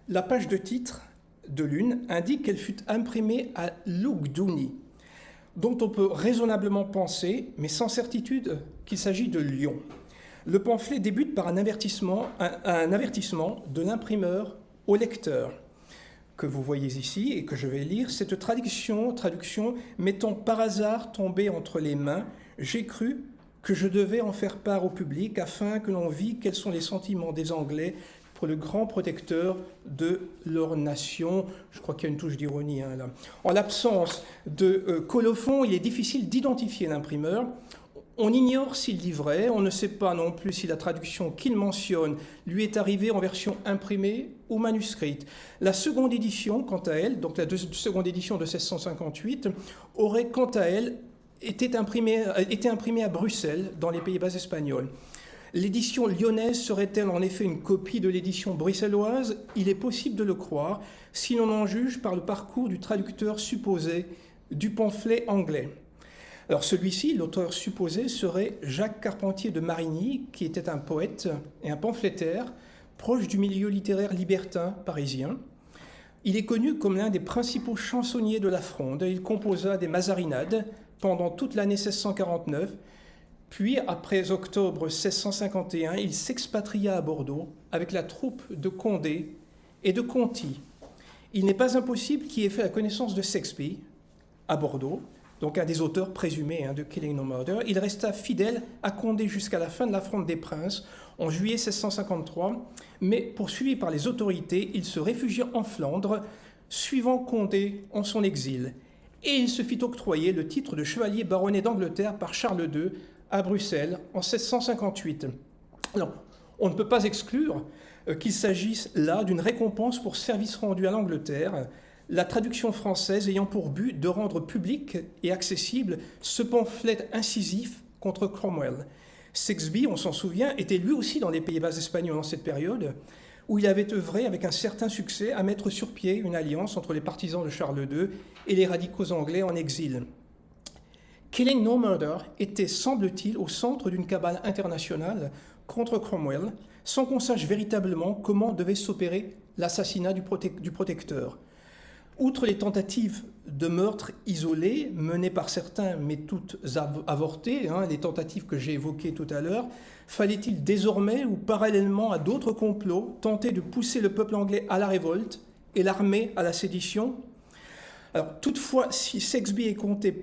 La page de titre de l'une indique qu'elle fut imprimée à Lugduni, dont on peut raisonnablement penser, mais sans certitude, qu'il s'agit de Lyon. Le pamphlet débute par un avertissement de l'imprimeur au lecteur, que vous voyez ici et que je vais lire. Cette traduction m'étant par hasard tombée entre les mains, j'ai cru que je devais en faire part au public afin que l'on vît quels sont les sentiments des Anglais pour le grand protecteur de leur nation. Je crois qu'il y a une touche d'ironie là. En l'absence de colophon, il est difficile d'identifier l'imprimeur. On ignore s'il dit vrai, on ne sait pas non plus si la traduction qu'il mentionne lui est arrivée en version imprimée ou manuscrite. La seconde édition, quant à elle, donc la seconde édition de 1658, aurait quant à elle été imprimée à Bruxelles, dans les Pays-Bas espagnols. L'édition lyonnaise serait-elle en effet une copie de l'édition bruxelloise? Il est possible de le croire, si l'on en juge par le parcours du traducteur supposé du pamphlet anglais. Alors celui-ci, l'auteur supposé, serait Jacques Carpentier de Marigny, qui était un poète et un pamphlétaire, proche du milieu littéraire libertin parisien. Il est connu comme l'un des principaux chansonniers de la Fronde. Il composa des mazarinades pendant toute l'année 1649, puis après octobre 1651, il s'expatria à Bordeaux avec la troupe de Condé et de Conti. Il n'est pas impossible qu'il ait fait la connaissance de Saxby à Bordeaux, donc un des auteurs présumés de Killing No Murder. Il resta fidèle à Condé jusqu'à la fin de la Fronde des Princes, en juillet 1653, mais poursuivi par les autorités, il se réfugia en Flandre, suivant Condé en son exil. Et il se fit octroyer le titre de chevalier baronnet d'Angleterre par Charles II à Bruxelles en 1658. Alors, on ne peut pas exclure qu'il s'agisse là d'une récompense pour service rendu à l'Angleterre, la traduction française ayant pour but de rendre public et accessible ce pamphlet incisif contre Cromwell. Saxby, on s'en souvient, était lui aussi dans les Pays-Bas espagnols en cette période, où il avait œuvré avec un certain succès à mettre sur pied une alliance entre les partisans de Charles II et les radicaux anglais en exil. Killing No Murder était, semble-t-il, au centre d'une cabale internationale contre Cromwell, sans qu'on sache véritablement comment devait s'opérer l'assassinat du protecteur. Outre les tentatives de meurtre isolées, menées par certains, mais toutes avortées, les tentatives que j'ai évoquées tout à l'heure, fallait-il désormais, ou parallèlement à d'autres complots, tenter de pousser le peuple anglais à la révolte et l'armée à la sédition? Alors, toutefois, si Saxby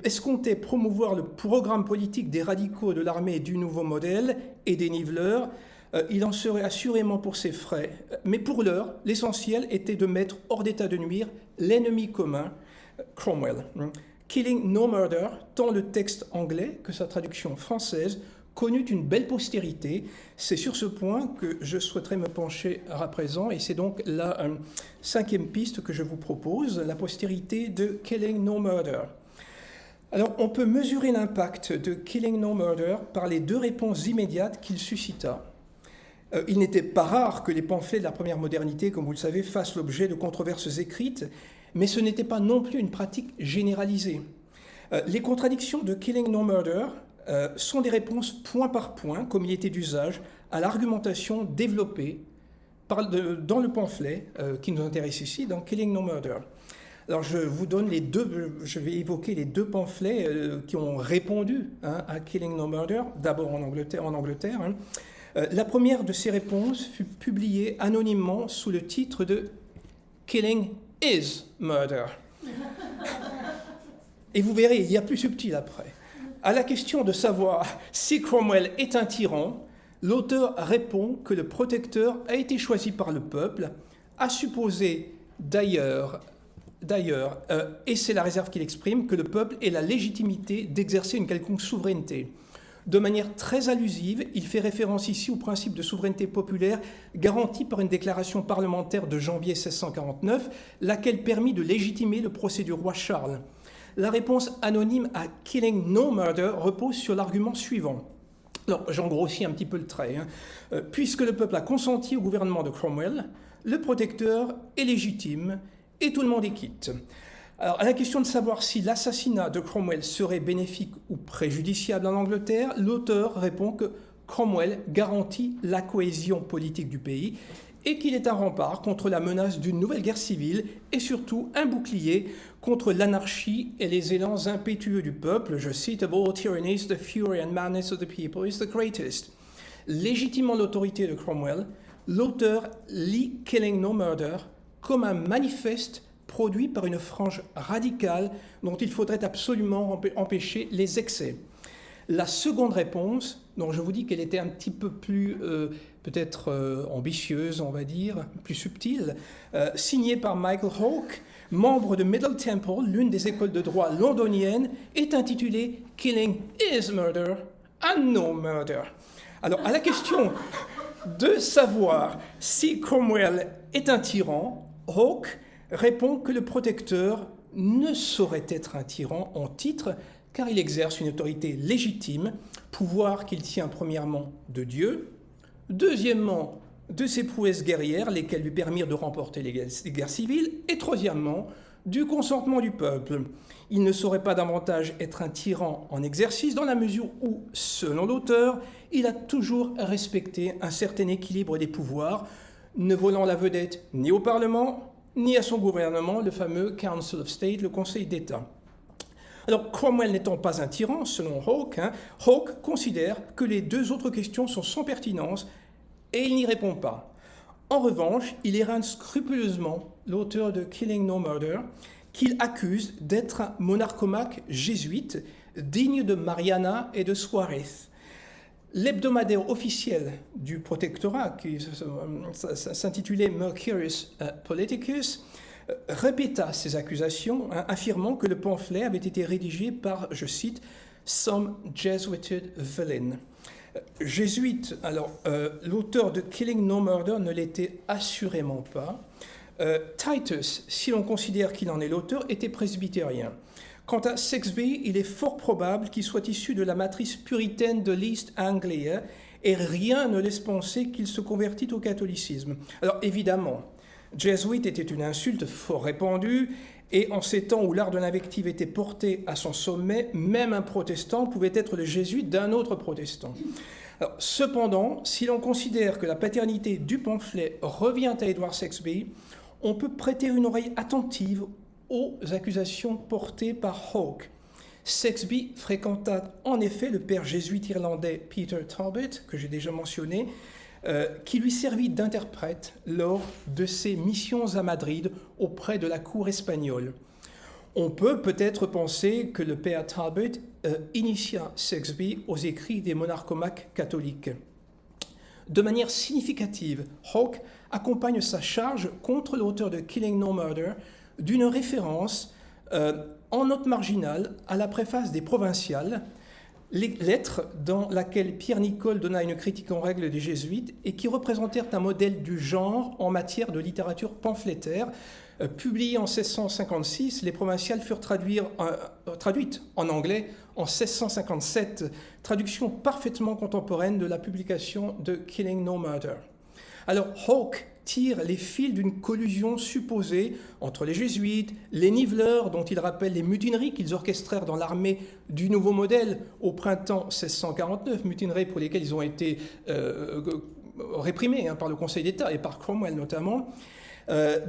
escomptait promouvoir le programme politique des radicaux de l'armée du nouveau modèle et des niveleurs, il en serait assurément pour ses frais. Mais pour l'heure, l'essentiel était de mettre hors d'état de nuire l'ennemi commun, Cromwell. Killing No Murder, tant le texte anglais que sa traduction française, connut une belle postérité. C'est sur ce point que je souhaiterais me pencher à présent, et c'est donc la 5e piste que je vous propose, la postérité de Killing No Murder. Alors, on peut mesurer l'impact de Killing No Murder par les 2 réponses immédiates qu'il suscita. Il n'était pas rare que les pamphlets de la première modernité, comme vous le savez, fassent l'objet de controverses écrites, mais ce n'était pas non plus une pratique généralisée. Les contradictions de Killing No Murder sont des réponses point par point, comme il était d'usage, à l'argumentation développée dans le pamphlet qui nous intéresse ici, dans Killing No Murder. Alors je vais évoquer les 2 pamphlets qui ont répondu à Killing No Murder, d'abord en Angleterre. La première de ces réponses fut publiée anonymement sous le titre de Killing is Murder. Et vous verrez, il y a plus subtil après. À la question de savoir si Cromwell est un tyran, l'auteur répond que le protecteur a été choisi par le peuple, à supposer d'ailleurs, et c'est la réserve qu'il exprime, que le peuple ait la légitimité d'exercer une quelconque souveraineté. De manière très allusive, il fait référence ici au principe de souveraineté populaire garanti par une déclaration parlementaire de janvier 1649, laquelle permit de légitimer le procès du roi Charles. La réponse anonyme à Killing No Murder repose sur l'argument suivant. Alors, j'en grossis un petit peu le trait. Puisque le peuple a consenti au gouvernement de Cromwell, le protecteur est légitime et tout le monde est quitte. Alors, à la question de savoir si l'assassinat de Cromwell serait bénéfique ou préjudiciable en Angleterre, l'auteur répond que Cromwell garantit la cohésion politique du pays et qu'il est un rempart contre la menace d'une nouvelle guerre civile et surtout un bouclier contre l'anarchie et les élans impétueux du peuple. Je cite: "Of all tyrannies, the fury and madness of the people is the greatest." Légitimant l'autorité de Cromwell, l'auteur lit Killing No Murder comme un manifeste produit par une frange radicale dont il faudrait absolument empêcher les excès. La seconde réponse, dont je vous dis qu'elle était un petit peu plus peut-être ambitieuse, on va dire, plus subtile, signée par Michael Hawke, membre de Middle Temple, l'une des écoles de droit londoniennes, est intitulée Killing is Murder and No Murder. Alors, à la question de savoir si Cromwell est un tyran, Hawke répond que le protecteur ne saurait être un tyran en titre, car il exerce une autorité légitime, pouvoir qu'il tient premièrement de Dieu, deuxièmement de ses prouesses guerrières, lesquelles lui permirent de remporter les guerres civiles, et troisièmement du consentement du peuple. Il ne saurait pas davantage être un tyran en exercice dans la mesure où, selon l'auteur, il a toujours respecté un certain équilibre des pouvoirs, ne volant la vedette ni au Parlement, ni à son gouvernement, le fameux Council of State, le Conseil d'État. Alors, Cromwell n'étant pas un tyran, selon Hawke, Hawke considère que les deux autres questions sont sans pertinence et il n'y répond pas. En revanche, il éreinte scrupuleusement l'auteur de Killing No Murder, qu'il accuse d'être un monarchomach jésuite, digne de Mariana et de Suarez. L'hebdomadaire officiel du protectorat, qui s'intitulait Mercurius Politicus, répéta ces accusations, affirmant que le pamphlet avait été rédigé par, je cite, « some Jesuited villain ». Jésuite, alors, l'auteur de Killing No Murder ne l'était assurément pas. Titus, si l'on considère qu'il en est l'auteur, était presbytérien. Quant à Saxby, il est fort probable qu'il soit issu de la matrice puritaine de l'East Anglia, et rien ne laisse penser qu'il se convertit au catholicisme. Alors évidemment, Jesuit était une insulte fort répandue, et en ces temps où l'art de l'invective était porté à son sommet, même un protestant pouvait être le jésuite d'un autre protestant. Alors, cependant, si l'on considère que la paternité du pamphlet revient à Edward Saxby, on peut prêter une oreille attentive aux accusations portées par Hawke. Saxby fréquenta en effet le père jésuite irlandais Peter Talbot, que j'ai déjà mentionné, qui lui servit d'interprète lors de ses missions à Madrid auprès de la cour espagnole. On peut peut-être penser que le père Talbot initia Saxby aux écrits des monarchomaques catholiques. De manière significative, Hawke accompagne sa charge contre l'auteur de Killing No Murder d'une référence en note marginale à la préface des Provinciales, lettre dans laquelle Pierre Nicole donna une critique en règle des jésuites et qui représentèrent un modèle du genre en matière de littérature pamphlétaire. Publiées en 1656, les Provinciales furent traduites en anglais en 1657, traduction parfaitement contemporaine de la publication de Killing No Murder. Alors Hawke tire les fils d'une collusion supposée entre les jésuites, les niveleurs, dont il rappelle les mutineries qu'ils orchestrèrent dans l'armée du nouveau modèle au printemps 1649, mutineries pour lesquelles ils ont été réprimés par le Conseil d'État et par Cromwell notamment.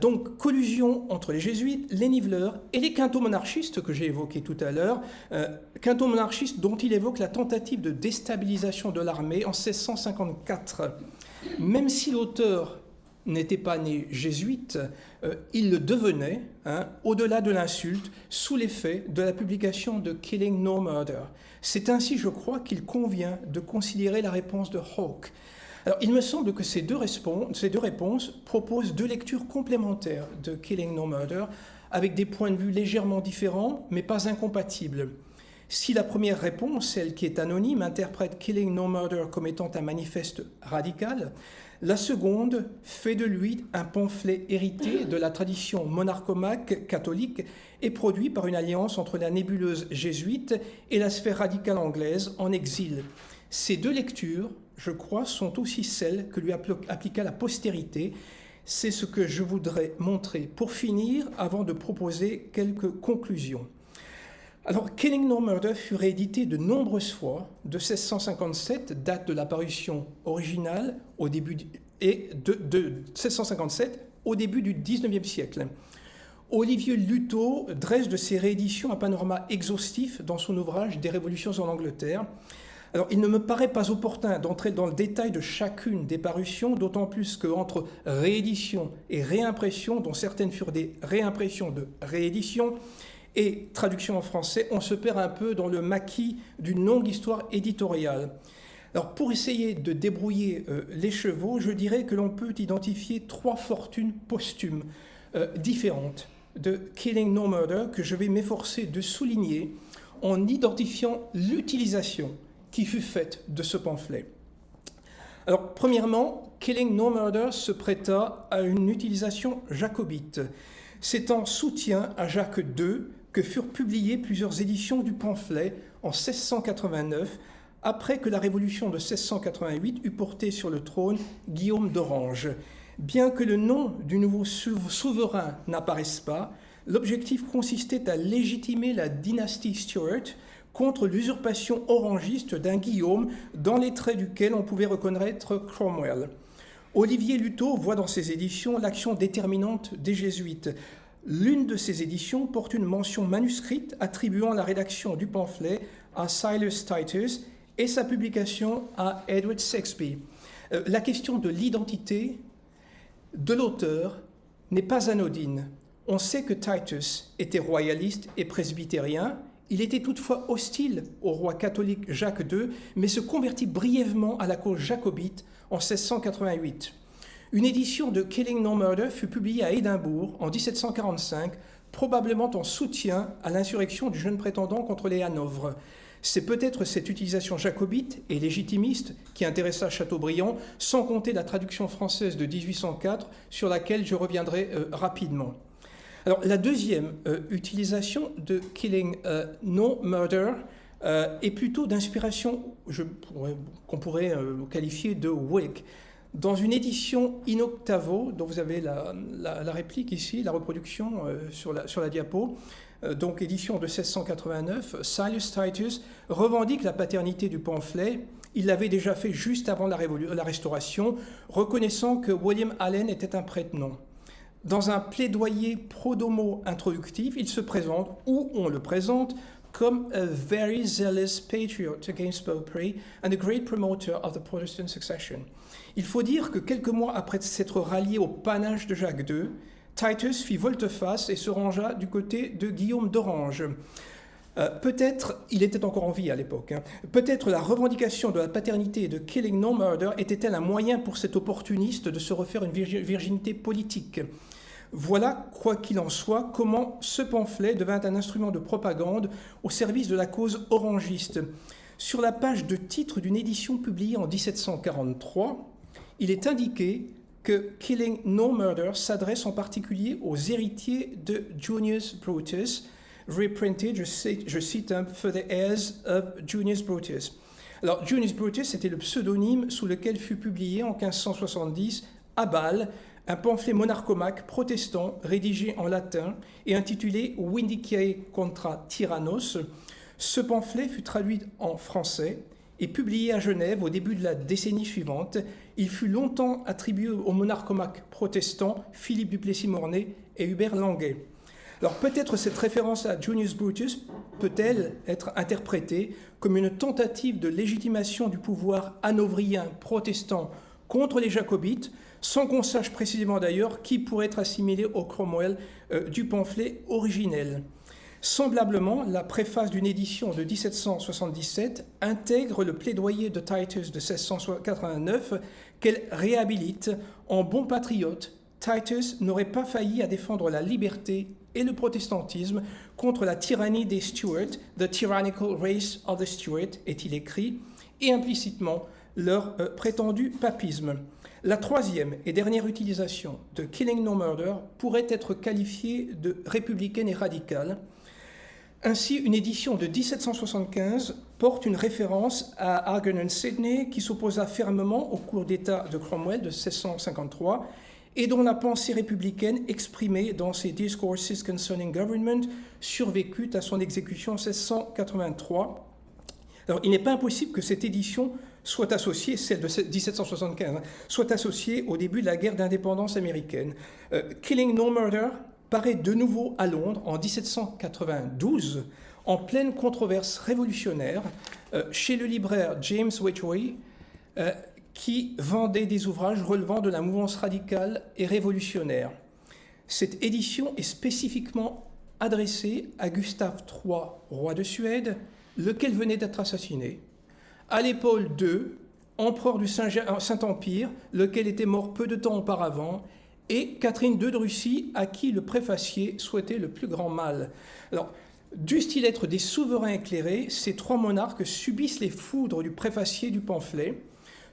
Donc, collusion entre les jésuites, les niveleurs et les quinto-monarchistes que j'ai évoqués tout à l'heure, quinto-monarchistes dont il évoque la tentative de déstabilisation de l'armée en 1654. Même si l'auteur n'était pas né jésuite, il le devenait, au-delà de l'insulte, sous l'effet de la publication de Killing No Murder. C'est ainsi, je crois, qu'il convient de considérer la réponse de Hawke. Alors, il me semble que ces deux réponses proposent deux lectures complémentaires de Killing No Murder, avec des points de vue légèrement différents, mais pas incompatibles. Si la première réponse, celle qui est anonyme, interprète Killing No Murder comme étant un manifeste radical, la seconde fait de lui un pamphlet hérité de la tradition monarchomaque catholique et produit par une alliance entre la nébuleuse jésuite et la sphère radicale anglaise en exil. Ces deux lectures, je crois, sont aussi celles que lui appliqua la postérité. C'est ce que je voudrais montrer pour finir avant de proposer quelques conclusions. Alors, Killing No Murder fut réédité de nombreuses fois, de 1657, date de l'apparition originale, et de 1657 au début du XIXe siècle. Olivier Luto dresse de ces rééditions un panorama exhaustif dans son ouvrage Des révolutions en Angleterre. Alors, il ne me paraît pas opportun d'entrer dans le détail de chacune des parutions, d'autant plus qu'entre réédition et réimpression, dont certaines furent des réimpressions de réédition, et traduction en français, on se perd un peu dans le maquis d'une longue histoire éditoriale. Alors, pour essayer de débrouiller les chevaux, je dirais que l'on peut identifier 3 fortunes posthumes différentes de Killing No Murder que je vais m'efforcer de souligner en identifiant l'utilisation qui fut faite de ce pamphlet. Alors, premièrement, Killing No Murder se prêta à une utilisation jacobite. C'est en soutien à Jacques II que furent publiées plusieurs éditions du pamphlet en 1689, après que la Révolution de 1688 eut porté sur le trône Guillaume d'Orange. Bien que le nom du nouveau souverain n'apparaisse pas, l'objectif consistait à légitimer la dynastie Stuart contre l'usurpation orangiste d'un Guillaume dans les traits duquel on pouvait reconnaître Cromwell. Olivier Luto voit dans ses éditions l'action déterminante des jésuites. L'une de ces éditions porte une mention manuscrite attribuant la rédaction du pamphlet à Silas Titus et sa publication à Edward Saxby. La question de l'identité de l'auteur n'est pas anodine. On sait que Titus était royaliste et presbytérien. Il était toutefois hostile au roi catholique Jacques II, mais se convertit brièvement à la cause jacobite en 1688. Une édition de Killing No Murder fut publiée à Édimbourg en 1745, probablement en soutien à l'insurrection du jeune prétendant contre les Hanovres. C'est peut-être cette utilisation jacobite et légitimiste qui intéressa Chateaubriand, sans compter la traduction française de 1804, sur laquelle je reviendrai rapidement. Alors, la deuxième utilisation de Killing No Murder est plutôt d'inspiration qu'on pourrait qualifier de Whig. Dans une édition in octavo, dont vous avez la réplique ici, la reproduction sur la diapo, donc édition de 1689, Silas Titus revendique la paternité du pamphlet. Il l'avait déjà fait juste avant la Restauration, reconnaissant que William Allen était un prête-nom. Dans un plaidoyer pro-domo introductif, il se présente, ou on le présente, comme a very zealous patriot against popery and a great promoter of the Protestant succession. Il faut dire que quelques mois après s'être rallié au panache de Jacques II, Titus fit volte-face et se rangea du côté de Guillaume d'Orange. Peut-être, il était encore en vie à l'époque, peut-être la revendication de la paternité de Killing No Murder était-elle un moyen pour cet opportuniste de se refaire une virginité politique. Voilà, quoi qu'il en soit, comment ce pamphlet devint un instrument de propagande au service de la cause orangiste. Sur la page de titre d'une édition publiée en 1743, il est indiqué que Killing No Murder s'adresse en particulier aux héritiers de Junius Brutus, reprinted, je cite, for the heirs of Junius Brutus. Alors, Junius Brutus était le pseudonyme sous lequel fut publié en 1570 à Bâle un pamphlet monarchomaque protestant rédigé en latin et intitulé Vindiciae contra Tyrannos. Ce pamphlet fut traduit en français et publié à Genève au début de la décennie suivante. Il fut longtemps attribué aux monarchomaques protestants Philippe du Plessis-Mornay et Hubert Languet. Alors peut-être cette référence à Junius Brutus peut-elle être interprétée comme une tentative de légitimation du pouvoir hanovrien protestant contre les jacobites, sans qu'on sache précisément d'ailleurs qui pourrait être assimilé au Cromwell du pamphlet originel. Semblablement, la préface d'une édition de 1777 intègre le plaidoyer de Titus de 1689 qu'elle réhabilite en bon patriote Titus n'aurait pas failli à défendre la liberté et le protestantisme contre la tyrannie des Stuarts, the tyrannical race of the Stuarts, est-il écrit, et implicitement leur prétendu papisme. La troisième et dernière utilisation de Killing No Murder pourrait être qualifiée de républicaine et radicale. Ainsi, une édition de 1775 porte une référence à Algernon Sidney qui s'opposa fermement au coup d'État de Cromwell de 1653 et dont la pensée républicaine exprimée dans ses Discourses Concerning Government survécut à son exécution en 1683. Alors, il n'est pas impossible que cette édition soit associée, celle de 1775, soit associée au début de la guerre d'indépendance américaine. Killing No Murder paraît de nouveau à Londres en 1792, en pleine controverse révolutionnaire, chez le libraire James Whitway, qui vendait des ouvrages relevant de la mouvance radicale et révolutionnaire. Cette édition est spécifiquement adressée à Gustave III, roi de Suède, lequel venait d'être assassiné, à Léopold II, empereur du Saint-Empire, lequel était mort peu de temps auparavant, et Catherine II de Russie, à qui le préfacier souhaitait le plus grand mal. Alors, dussent-ils être des souverains éclairés, ces trois monarques subissent les foudres du préfacier du pamphlet.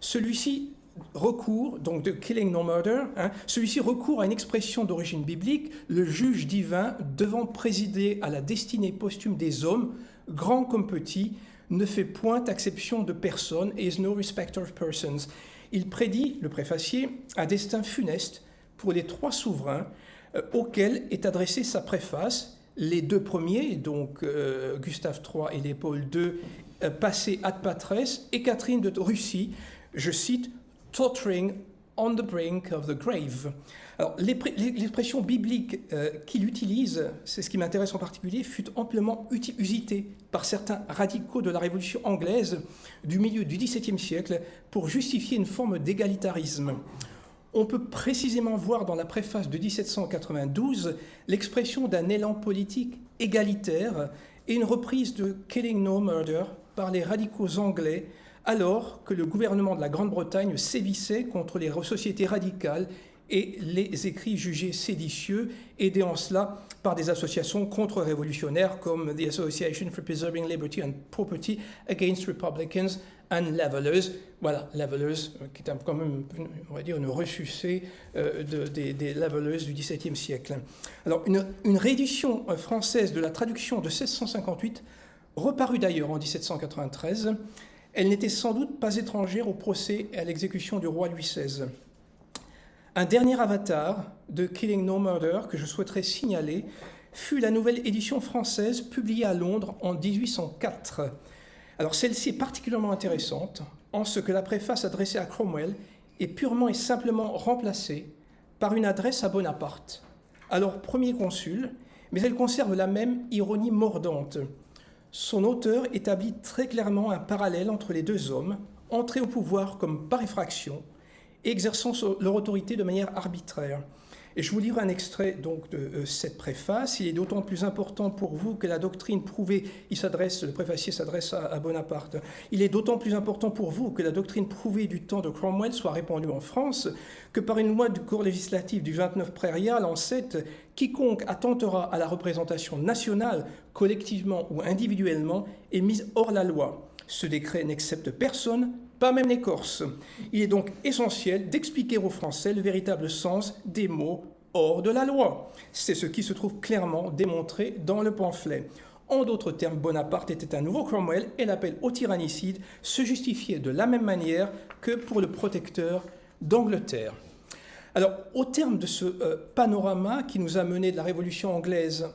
Celui-ci recourt, donc de Killing No Murder, celui-ci recourt à une expression d'origine biblique, le juge divin devant présider à la destinée posthume des hommes, grands comme petits, ne fait point exception de personne, is no respecter of persons. Il prédit, le préfacier, un destin funeste pour les trois souverains auxquels est adressée sa préface. Les deux premiers, donc Gustave III et Léopold II, passés ad patres, et Catherine de Russie, je cite, « tottering on the brink of the grave ». Alors, l'expression biblique qu'il utilise, c'est ce qui m'intéresse en particulier, fut amplement usitée par certains radicaux de la Révolution anglaise du milieu du XVIIe siècle pour justifier une forme d'égalitarisme. On peut précisément voir dans la préface de 1792 l'expression d'un élan politique égalitaire et une reprise de Killing No Murder par les radicaux anglais alors que le gouvernement de la Grande-Bretagne sévissait contre les sociétés radicales et les écrits jugés séditieux, aidés en cela par des associations contre-révolutionnaires comme The Association for Preserving Liberty and Property Against Republicans and Levelers. Voilà, Levelers, qui est quand même, on va dire, une ressucée des Levelers du XVIIe siècle. Alors, une réédition française de la traduction de 1658, reparue d'ailleurs en 1793, elle n'était sans doute pas étrangère au procès et à l'exécution du roi Louis XVI. Un dernier avatar de Killing No Murder que je souhaiterais signaler fut la nouvelle édition française publiée à Londres en 1804. Alors celle-ci est particulièrement intéressante en ce que la préface adressée à Cromwell est purement et simplement remplacée par une adresse à Bonaparte, alors premier consul, mais elle conserve la même ironie mordante. Son auteur établit très clairement un parallèle entre les deux hommes, entrés au pouvoir comme par effraction, exerçant leur autorité de manière arbitraire. Et je vous lirai un extrait donc de cette préface. Il est d'autant plus important pour vous que la doctrine prouvée, le préfacier s'adresse à Bonaparte, il est d'autant plus important pour vous que la doctrine prouvée du temps de Cromwell soit répandue en France, que par une loi du corps législatif du 29 prairial en 7, quiconque attentera à la représentation nationale, collectivement ou individuellement, est mise hors la loi. Ce décret n'excepte personne, pas même les Corses. Il est donc essentiel d'expliquer aux Français le véritable sens des mots « hors de la loi ». C'est ce qui se trouve clairement démontré dans le pamphlet. En d'autres termes, Bonaparte était un nouveau Cromwell et l'appel au tyrannicide se justifiait de la même manière que pour le protecteur d'Angleterre. Alors, au terme de ce panorama qui nous a mené de la Révolution anglaise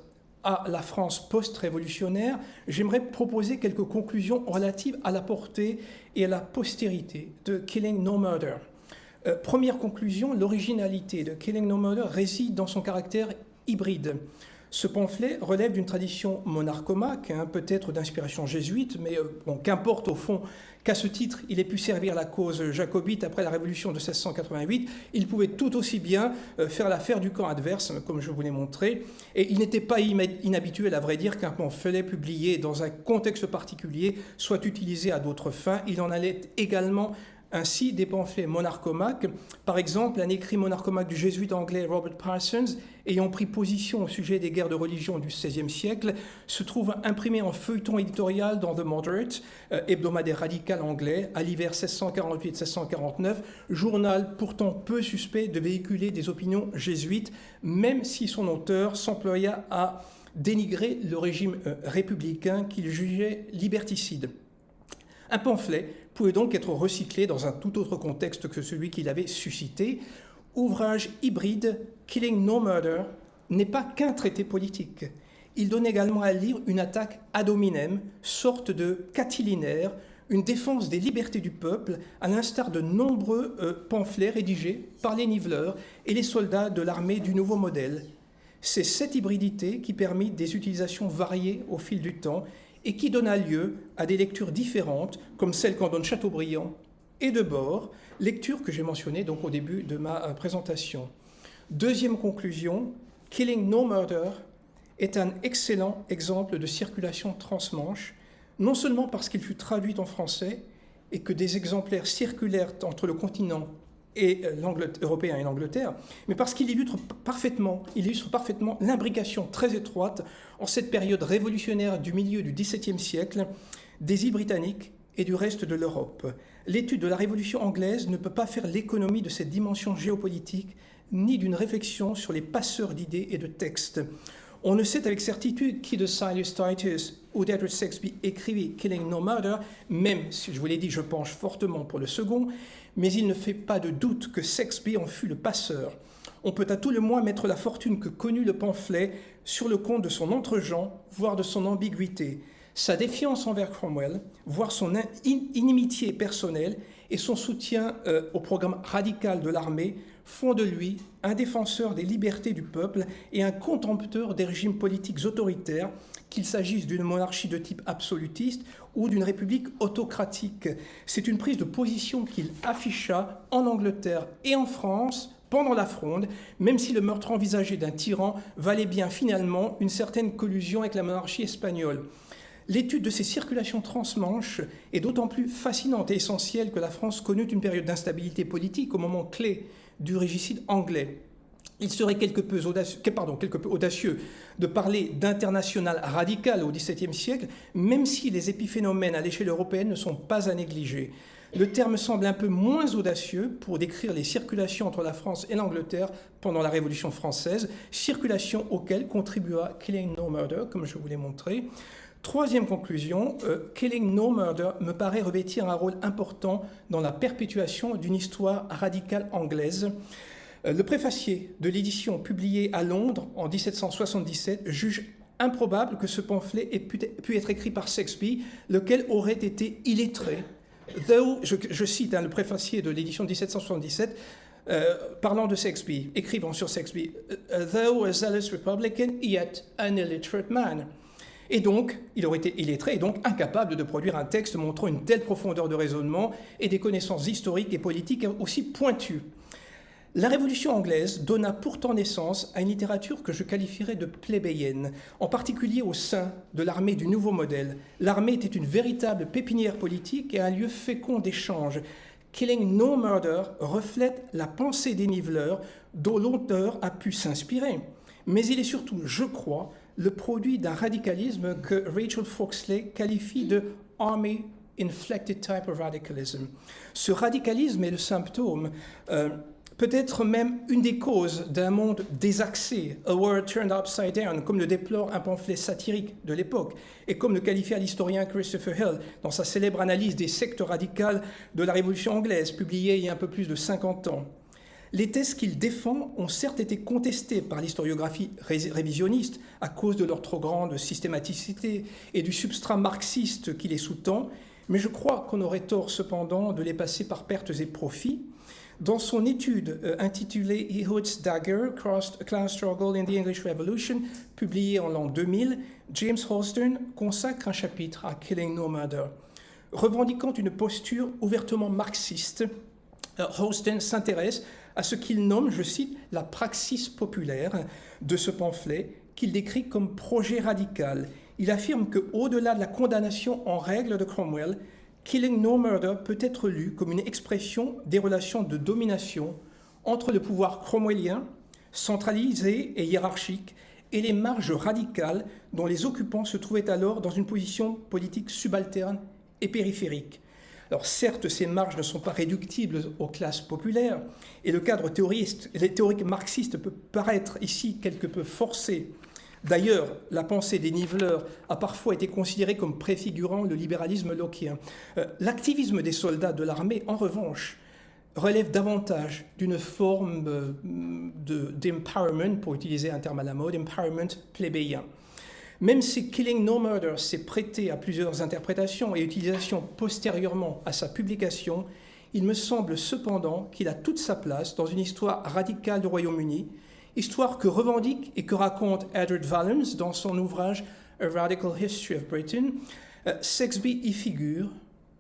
à la France post-révolutionnaire, j'aimerais proposer quelques conclusions relatives à la portée et à la postérité de Killing No Murder. Première conclusion, l'originalité de Killing No Murder réside dans son caractère hybride. Ce pamphlet relève d'une tradition monarchomaque, peut-être d'inspiration jésuite, mais qu'importe au fond qu'à ce titre il ait pu servir la cause jacobite après la Révolution de 1688, il pouvait tout aussi bien faire l'affaire du camp adverse, comme je vous l'ai montré, et il n'était pas inhabituel, à vrai dire, qu'un pamphlet publié dans un contexte particulier soit utilisé à d'autres fins. Il en allait également ainsi des pamphlets monarchomaques. Par exemple, un écrit monarchomaque du jésuite anglais Robert Parsons, ayant pris position au sujet des guerres de religion du XVIe siècle, se trouve imprimé en feuilleton éditorial dans The Moderate, hebdomadaire radical anglais, à l'hiver 1648-1649, journal pourtant peu suspect de véhiculer des opinions jésuites, même si son auteur s'employa à dénigrer le régime républicain qu'il jugeait liberticide. Un pamphlet pouvait donc être recyclé dans un tout autre contexte que celui qu'il avait suscité. Ouvrage hybride, Killing No Murder n'est pas qu'un traité politique. Il donne également à lire une attaque ad hominem, sorte de catilinaire, une défense des libertés du peuple, à l'instar de nombreux pamphlets rédigés par les niveleurs et les soldats de l'armée du nouveau modèle. C'est cette hybridité qui permet des utilisations variées au fil du temps et qui donna lieu à des lectures différentes, comme celle qu'en donne Chateaubriand et Debord, lecture que j'ai mentionnée donc au début de ma présentation. Deuxième conclusion, Killing No Murder est un excellent exemple de circulation transmanche, non seulement parce qu'il fut traduit en français et que des exemplaires circulèrent entre le continent et européen et l'Angleterre, mais parce qu'il illustre parfaitement l'imbrication très étroite en cette période révolutionnaire du milieu du XVIIe siècle des îles britanniques et du reste de l'Europe. L'étude de la Révolution anglaise ne peut pas faire l'économie de cette dimension géopolitique ni d'une réflexion sur les passeurs d'idées et de textes. On ne sait avec certitude qui de Silas Titus ou d'Edward Saxby écrivit Killing No Murder, même si je vous l'ai dit, je penche fortement pour le second, mais il ne fait pas de doute que Saxby en fut le passeur. On peut à tout le moins mettre la fortune que connut le pamphlet sur le compte de son entre-gens, voire de son ambiguïté. Sa défiance envers Cromwell, voire son inimitié personnelle et son soutien au programme radical de l'armée font de lui un défenseur des libertés du peuple et un contempteur des régimes politiques autoritaires, qu'il s'agisse d'une monarchie de type absolutiste ou d'une république autocratique. C'est une prise de position qu'il afficha en Angleterre et en France pendant la Fronde, même si le meurtre envisagé d'un tyran valait bien finalement une certaine collusion avec la monarchie espagnole. L'étude de ces circulations transmanches est d'autant plus fascinante et essentielle que la France connut une période d'instabilité politique au moment clé du régicide anglais. Il serait quelque peu audacieux de parler d'international radical au XVIIe siècle, même si les épiphénomènes à l'échelle européenne ne sont pas à négliger. Le terme semble un peu moins audacieux pour décrire les circulations entre la France et l'Angleterre pendant la Révolution française, circulation auxquelles contribua Killing No Murder, comme je vous l'ai montré. Troisième conclusion, Killing No Murder me paraît revêtir un rôle important dans la perpétuation d'une histoire radicale anglaise. Le préfacier de l'édition publiée à Londres en 1777 juge improbable que ce pamphlet ait pu être écrit par Saxby, lequel aurait été illettré. Je cite le préfacier de l'édition de 1777, parlant de Saxby, écrivant sur Saxby, « Though a zealous Republican, yet an illiterate man ». Et donc, il aurait été illettré et donc incapable de produire un texte montrant une telle profondeur de raisonnement et des connaissances historiques et politiques aussi pointues. La Révolution anglaise donna pourtant naissance à une littérature que je qualifierais de plébéienne, en particulier au sein de l'armée du nouveau modèle. L'armée était une véritable pépinière politique et un lieu fécond d'échanges. Killing No Murder reflète la pensée des niveleurs dont l'auteur a pu s'inspirer. Mais il est surtout, je crois, le produit d'un radicalisme que Rachel Foxley qualifie de « army inflected type of radicalism ». Ce radicalisme est le symptôme, peut-être même une des causes d'un monde désaxé, « a world turned upside down », comme le déplore un pamphlet satirique de l'époque, et comme le qualifia l'historien Christopher Hill dans sa célèbre analyse des sectes radicales de la Révolution anglaise, publiée il y a un peu plus de 50 ans. Les thèses qu'il défend ont certes été contestées par l'historiographie révisionniste à cause de leur trop grande systématicité et du substrat marxiste qui les sous-tend, mais je crois qu'on aurait tort cependant de les passer par pertes et profits. Dans son étude intitulée Ehud's Dagger, Class Struggle in the English Revolution, publiée en l'an 2000, James Holston consacre un chapitre à Killing No Murder. Revendiquant une posture ouvertement marxiste, Holston s'intéresse à ce qu'il nomme, je cite, la praxis populaire de ce pamphlet qu'il décrit comme projet radical. Il affirme qu'au-delà de la condamnation en règle de Cromwell, Killing No Murder peut être lu comme une expression des relations de domination entre le pouvoir cromwellien, centralisé et hiérarchique, et les marges radicales dont les occupants se trouvaient alors dans une position politique subalterne et périphérique. Alors certes, ces marges ne sont pas réductibles aux classes populaires, et le cadre théorique marxiste peut paraître ici quelque peu forcé. D'ailleurs, la pensée des niveleurs a parfois été considérée comme préfigurant le libéralisme lockéen. L'activisme des soldats de l'armée, en revanche, relève davantage d'une forme d'empowerment, pour utiliser un terme à la mode, empowerment plébéien. Même si Killing No Murder s'est prêté à plusieurs interprétations et utilisations postérieurement à sa publication, il me semble cependant qu'il a toute sa place dans une histoire radicale du Royaume-Uni, histoire que revendique et que raconte Edward Vallance dans son ouvrage A Radical History of Britain. Saxby y figure,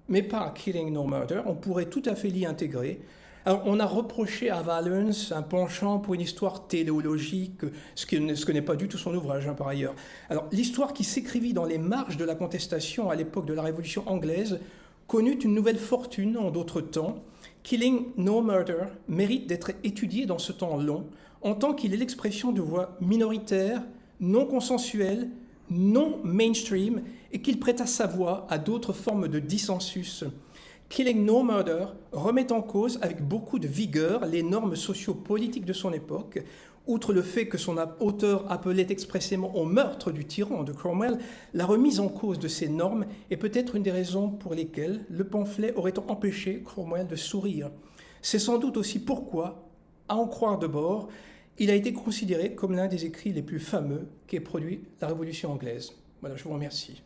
mais pas Killing No Murder, on pourrait tout à fait l'y intégrer. Alors, on a reproché à Vallance un penchant pour une histoire téléologique, ce que n'est pas du tout son ouvrage, par ailleurs. Alors, l'histoire qui s'écrivit dans les marges de la contestation à l'époque de la Révolution anglaise connut une nouvelle fortune en d'autres temps. Killing No Murder mérite d'être étudié dans ce temps long, en tant qu'il est l'expression de voix minoritaires, non consensuelles, non mainstream, et qu'il prêta sa voix à d'autres formes de dissensus. Killing No Murder remet en cause avec beaucoup de vigueur les normes sociopolitiques de son époque. Outre le fait que son auteur appelait expressément au meurtre du tyran de Cromwell, la remise en cause de ces normes est peut-être une des raisons pour lesquelles le pamphlet aurait empêché Cromwell de sourire. C'est sans doute aussi pourquoi, à en croire de bord, il a été considéré comme l'un des écrits les plus fameux qu'ait produit la Révolution anglaise. Voilà, je vous remercie.